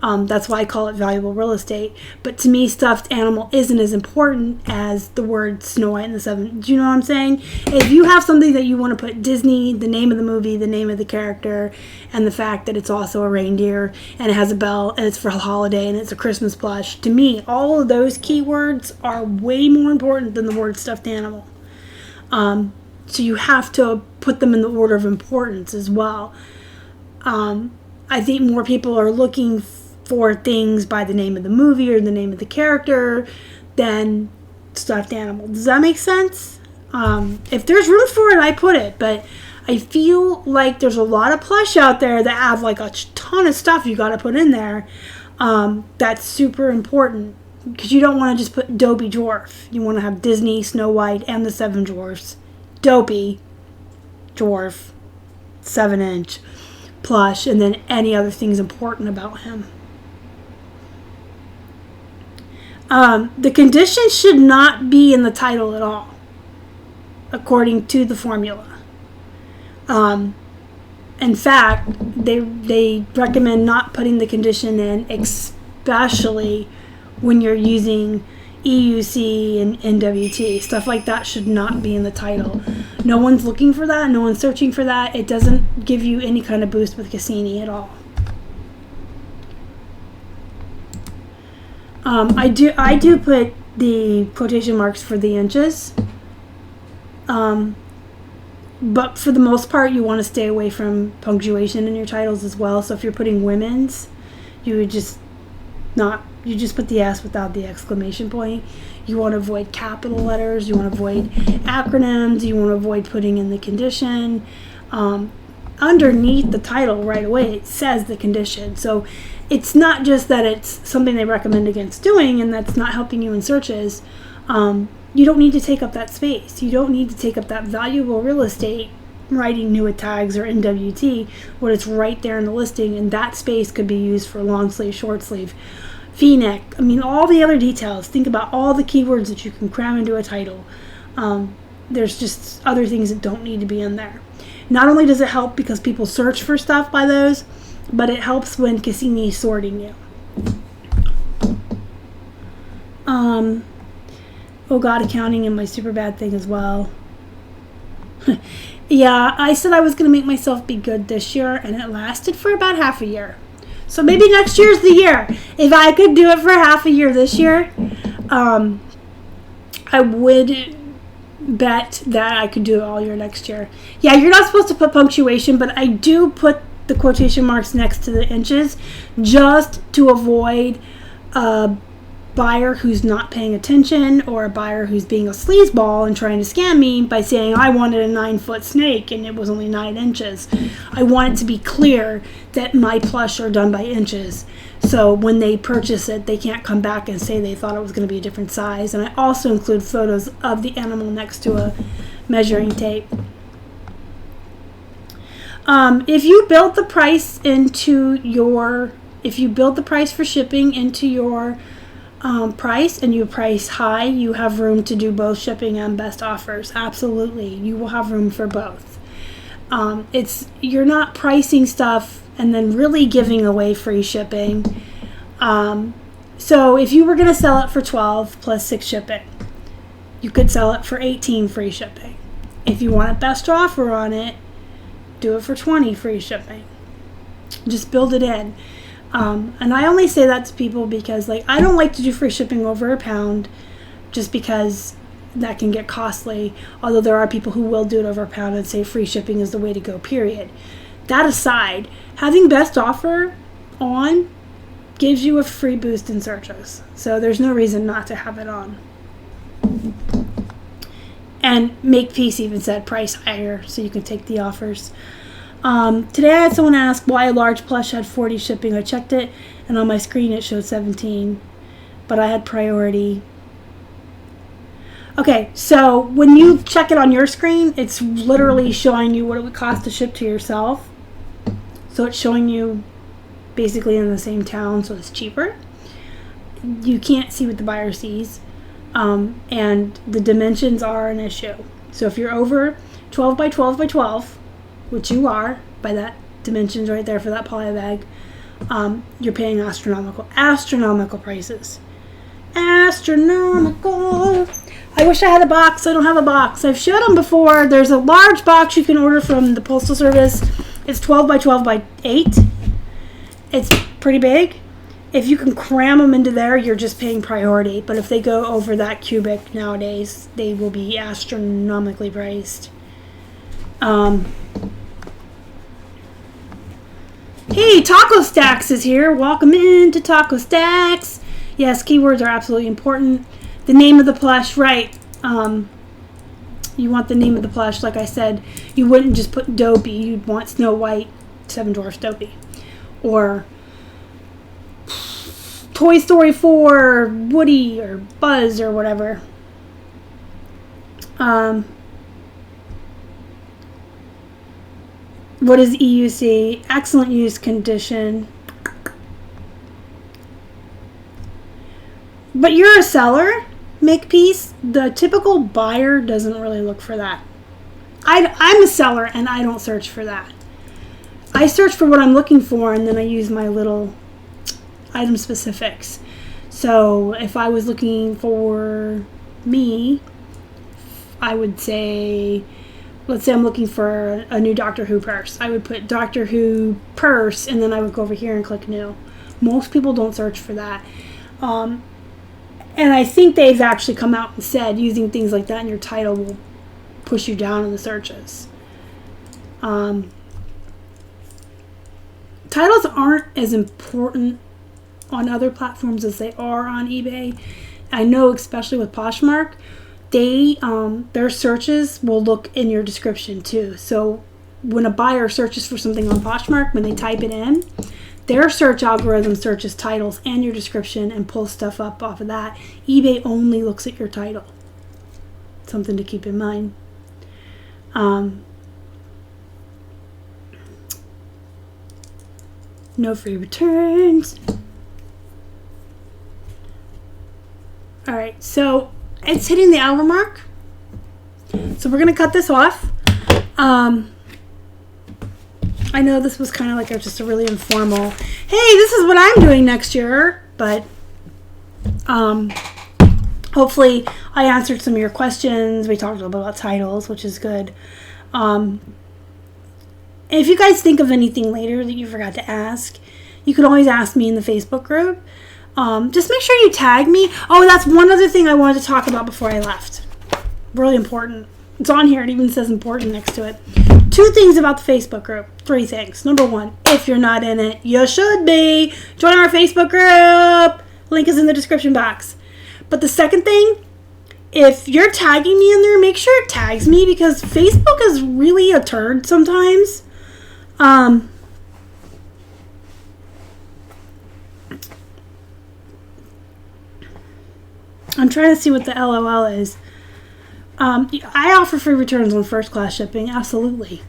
That's why I call it valuable real estate. But to me, stuffed animal isn't as important as the word Snow White and the Seven. Do you know what I'm saying? If you have something that you want to put Disney, the name of the movie, the name of the character, and the fact that it's also a reindeer, and it has a bell, and it's for a holiday, and it's a Christmas plush, to me, all of those keywords are way more important than the word stuffed animal. So you have to put them in the order of importance as well. I think more people are looking for things by the name of the movie or the name of the character than stuffed animal. Does that make sense? If there's room for it, I put it. But I feel like there's a lot of plush out there that have like a ton of stuff you got to put in there. That's super important because you don't want to just put Dopey Dwarf. You want to have Disney, Snow White, and the Seven Dwarfs. Dopey Dwarf, 7-inch. Plush, and then any other things important about him. The condition should not be in the title at all, according to the formula. In fact, they recommend not putting the condition in, especially when you're using EUC and NWT. Stuff like that should not be in the title. No one's looking for that. No one's searching for that. It doesn't give you any kind of boost with Cassini at all. I do put the quotation marks for the inches. But for the most part, you want to stay away from punctuation in your titles as well. So if you're putting women's, you just put the S without the exclamation point. You want to avoid capital letters. You want to avoid acronyms. You want to avoid putting in the condition. Underneath the title right away, it says the condition. So it's not just that it's something they recommend against doing and that's not helping you in searches. You don't need to take up that space. You don't need to take up that valuable real estate writing new tags or NWT when it's right there in the listing, and that space could be used for long sleeve, short sleeve, V-neck. I mean, all the other details. Think about all the keywords that you can cram into a title. There's just other things that don't need to be in there. Not only does it help because people search for stuff by those, but it helps when Cassini is sorting you. Oh God, accounting and my super bad thing as well. Yeah, I said I was going to make myself be good this year, and it lasted for about half a year. So maybe next year's the year. If I could do it for half a year this year, I would bet that I could do it all year next year. Yeah, you're not supposed to put punctuation, but I do put the quotation marks next to the inches just to avoid a buyer who's not paying attention or a buyer who's being a sleazeball and trying to scam me by saying I wanted a 9-foot snake and it was only 9 inches. I want it to be clear that my plush are done by inches. So when they purchase it, they can't come back and say they thought it was going to be a different size. And I also include photos of the animal next to a measuring tape. If you build the price for shipping into your price and you price high, you have room to do both shipping and best offers. Absolutely, you will have room for both. You're not pricing stuff and then really giving away free shipping. So if you were going to sell it for $12 plus 6 shipping, you could sell it for $18 free shipping. If you want a best offer on it, do it for $20 free shipping. Just build it in. And I only say that to people because I don't like to do free shipping over £1 just because that can get costly. Although there are people who will do it over £1 and say free shipping is the way to go, period. That aside, having best offer on gives you a free boost in searches. So there's no reason not to have it on. And Makepeace even said price higher, so you can take the offers. Today I had someone ask why a large plush had 40 shipping. I checked it, and on my screen it showed 17, but I had priority. Okay, so when you check it on your screen, it's literally showing you what it would cost to ship to yourself. So it's showing you basically in the same town, so it's cheaper. You can't see what the buyer sees, and the dimensions are an issue. So if you're over 12 by 12 by 12, which you are by that dimensions right there for that poly bag, you're paying astronomical prices. Astronomical. I wish I had a box. I don't have a box. I've showed them before. There's a large box you can order from the Postal Service. It's 12 by 12 by 8. It's pretty big. If you can cram them into there, you're just paying priority. But if they go over that cubic nowadays, they will be astronomically priced. Hey, Taco Stacks is here. Welcome into Taco Stacks. Yes, keywords are absolutely important. The name of the plush, right. You want the name of the plush. Like I said, you wouldn't just put Dopey. You'd want Snow White, Seven Dwarfs Dopey. Or Toy Story 4, Woody, or Buzz, or whatever. What is EUC? Excellent use condition. But you're a seller, Makepeace. The typical buyer doesn't really look for that. I'm a seller and I don't search for that. I search for what I'm looking for and then I use my little item specifics. So if I was looking for me, I would say, let's say I'm looking for a new Doctor Who purse. I would put Doctor Who purse and then I would go over here and click new. Most people don't search for that. And I think they've actually come out and said using things like that in your title will push you down in the searches. Titles aren't as important on other platforms as they are on eBay. I know especially with Poshmark, their searches will look in your description too. So when a buyer searches for something on Poshmark, when they type it in, their search algorithm searches titles and your description and pulls stuff up off of that. eBay only looks at your title. Something to keep in mind. No free returns. Alright, so it's hitting the hour mark. So we're going to cut this off. I know this was kind of like just a really informal, hey, this is what I'm doing next year, but hopefully I answered some of your questions. We talked a little bit about titles, which is good. If you guys think of anything later that you forgot to ask, you can always ask me in the Facebook group. Just make sure you tag me. Oh, that's one other thing I wanted to talk about before I left. Really important. It's on here. It even says important next to it. 2 things about the Facebook group. 3 things. Number 1, if you're not in it, you should be. Join our Facebook group. Link is in the description box. But the second thing, if you're tagging me in there, make sure it tags me because Facebook is really a turd sometimes. I'm trying to see what the LOL is. I offer free returns on first class shipping. Absolutely.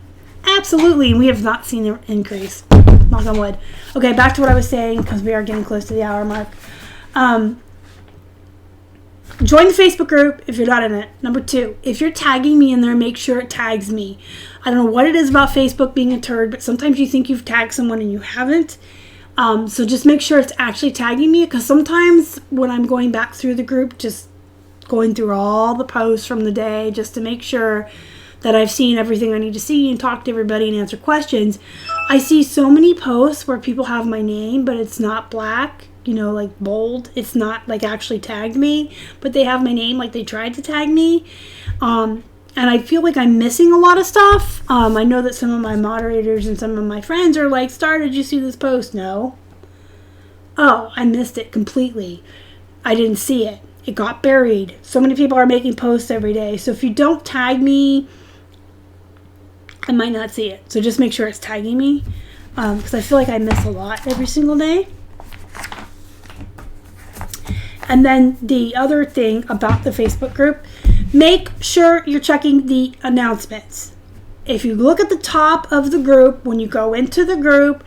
Absolutely. And we have not seen an increase. Knock on wood. Okay, back to what I was saying because we are getting close to the hour mark. Join the Facebook group if you're not in it. Number 2, if you're tagging me in there, make sure it tags me. I don't know what it is about Facebook being a turd, but sometimes you think you've tagged someone and you haven't. So just make sure it's actually tagging me because sometimes when I'm going back through the group, just going through all the posts from the day just to make sure that I've seen everything I need to see and talk to everybody and answer questions, I see so many posts where people have my name, but it's not black, like bold. It's not like actually tagged me, but they have my name like they tried to tag me. And I feel like I'm missing a lot of stuff. I know that some of my moderators and some of my friends are like, Star, did you see this post? No. Oh, I missed it completely. I didn't see it. It got buried. So many people are making posts every day. So if you don't tag me, I might not see it. So just make sure it's tagging me, because I feel like I miss a lot every single day. And then the other thing about the Facebook group, make sure you're checking the announcements. If you look at the top of the group, when you go into the group,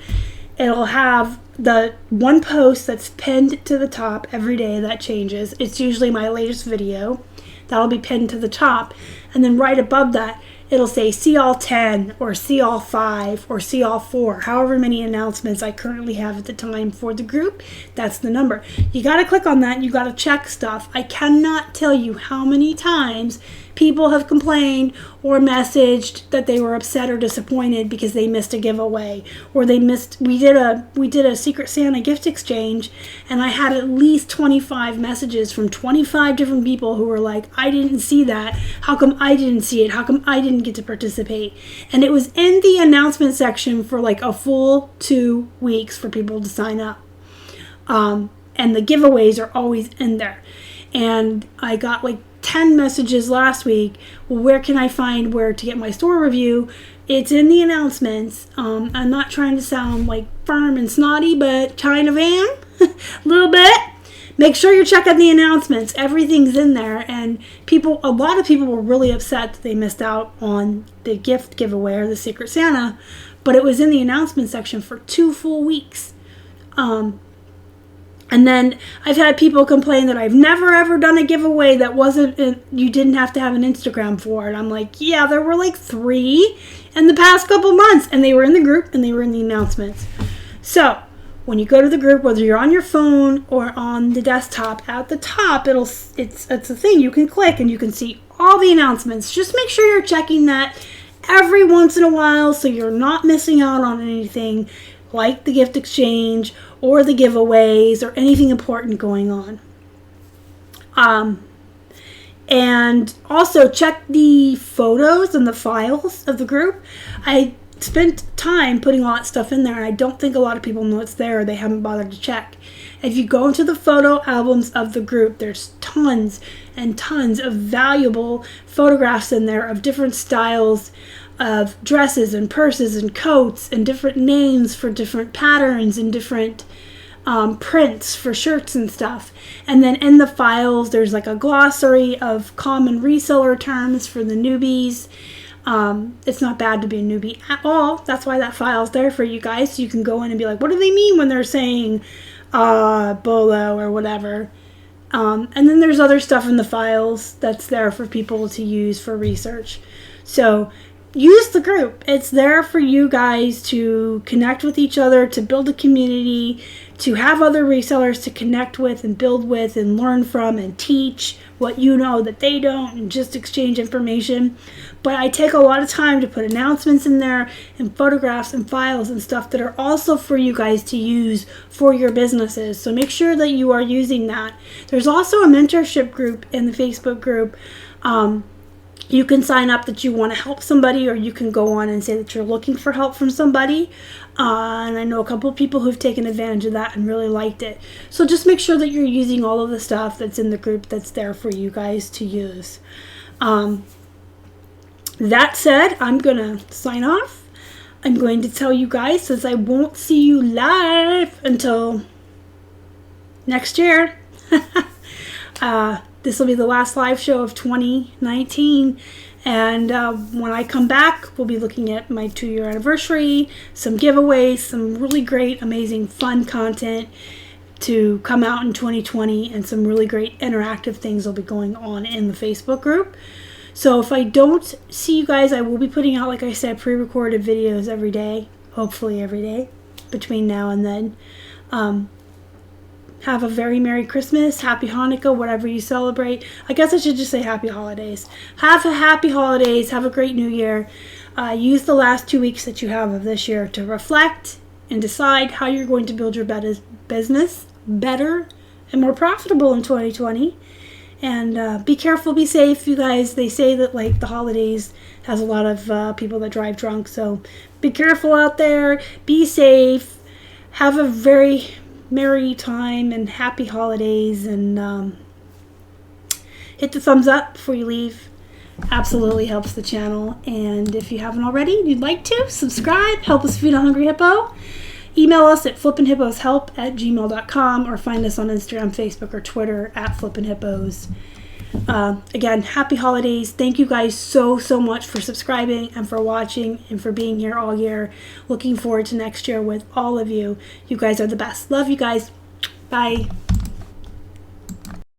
it'll have the one post that's pinned to the top every day that changes. It's usually my latest video. That'll be pinned to the top. And then right above that, it'll say see all 10 or see all 5 or see all 4, however many announcements I currently have at the time for the group. That's the number. You got to click on that. You got to check stuff. I cannot tell you how many times people have complained or messaged that they were upset or disappointed because they missed a giveaway, or they missed, we did a Secret Santa gift exchange, and I had at least 25 messages from 25 different people who were like, I didn't see that. How come I didn't see it? How come I didn't get to participate? And it was in the announcement section for like a full 2 weeks for people to sign up. And the giveaways are always in there. And I got like 10 messages last week. Well, where can I find where to get my store review? It's in the announcements. I'm not trying to sound like firm and snotty, but kind of am a little bit. Make sure you're checking the announcements. Everything's in there, and a lot of people were really upset that they missed out on the gift giveaway or the Secret Santa, but it was in the announcement section for 2 full weeks. And then I've had people complain that I've never ever done a giveaway that you didn't have to have an Instagram for it. I'm like, yeah, there were like 3 in the past couple months, and they were in the group and they were in the announcements. So when you go to the group, whether you're on your phone or on the desktop, at the top, it's a thing you can click and you can see all the announcements. Just make sure you're checking that every once in a while so you're not missing out on anything like the gift exchange or the giveaways or anything important going on. And also check the photos and the files of the group. I spent time putting all that stuff in there, and I don't think a lot of people know it's there, or they haven't bothered to check. If you go into the photo albums of the group, there's tons and tons of valuable photographs in there of different styles of dresses and purses and coats and different names for different patterns and different prints for shirts and stuff. And then in the files, there's like a glossary of common reseller terms for the newbies. It's not bad to be a newbie at all. That's why that file's there for you guys, so you can go in and be like, what do they mean when they're saying bolo or whatever? And then there's other stuff in the files that's there for people to use for research. So use the group. It's there for you guys to connect with each other, to build a community, to have other resellers to connect with and build with and learn from and teach what you know that they don't, and just exchange information. But I take a lot of time to put announcements in there and photographs and files and stuff that are also for you guys to use for your businesses. So make sure that you are using that. There's also a mentorship group in the Facebook group. You can sign up that you want to help somebody, or you can go on and say that you're looking for help from somebody. And I know a couple of people who've taken advantage of that and really liked it. So just make sure that you're using all of the stuff that's in the group that's there for you guys to use. That said, I'm going to sign off. I'm going to tell you guys, since I won't see you live until next year. This will be the last live show of 2019, and when I come back, we'll be looking at my 2-year anniversary, some giveaways, some really great, amazing, fun content to come out in 2020, and some really great interactive things will be going on in the Facebook group. So if I don't see you guys, I will be putting out, like I said, pre-recorded videos every day, hopefully every day, between now and then. Have a very Merry Christmas, Happy Hanukkah, whatever you celebrate. I guess I should just say Happy Holidays. Have a Happy Holidays. Have a great New Year. Use the last 2 weeks that you have of this year to reflect and decide how you're going to build your business better and more profitable in 2020. And be careful, be safe, you guys. They say that like the holidays has a lot of people that drive drunk. So be careful out there. Be safe. Have a very merry time and happy holidays, and hit the thumbs up before you leave. Absolutely helps the channel. And if you haven't already and you'd like to, subscribe, help us feed a hungry hippo. Email us at flippinhipposhelp@gmail.com or find us on Instagram, Facebook, or Twitter at flippinhippos. Again, happy holidays. Thank you guys so much for subscribing and for watching and for being here all year. Looking forward to next year with all of you. You guys are the best. Love you guys. Bye.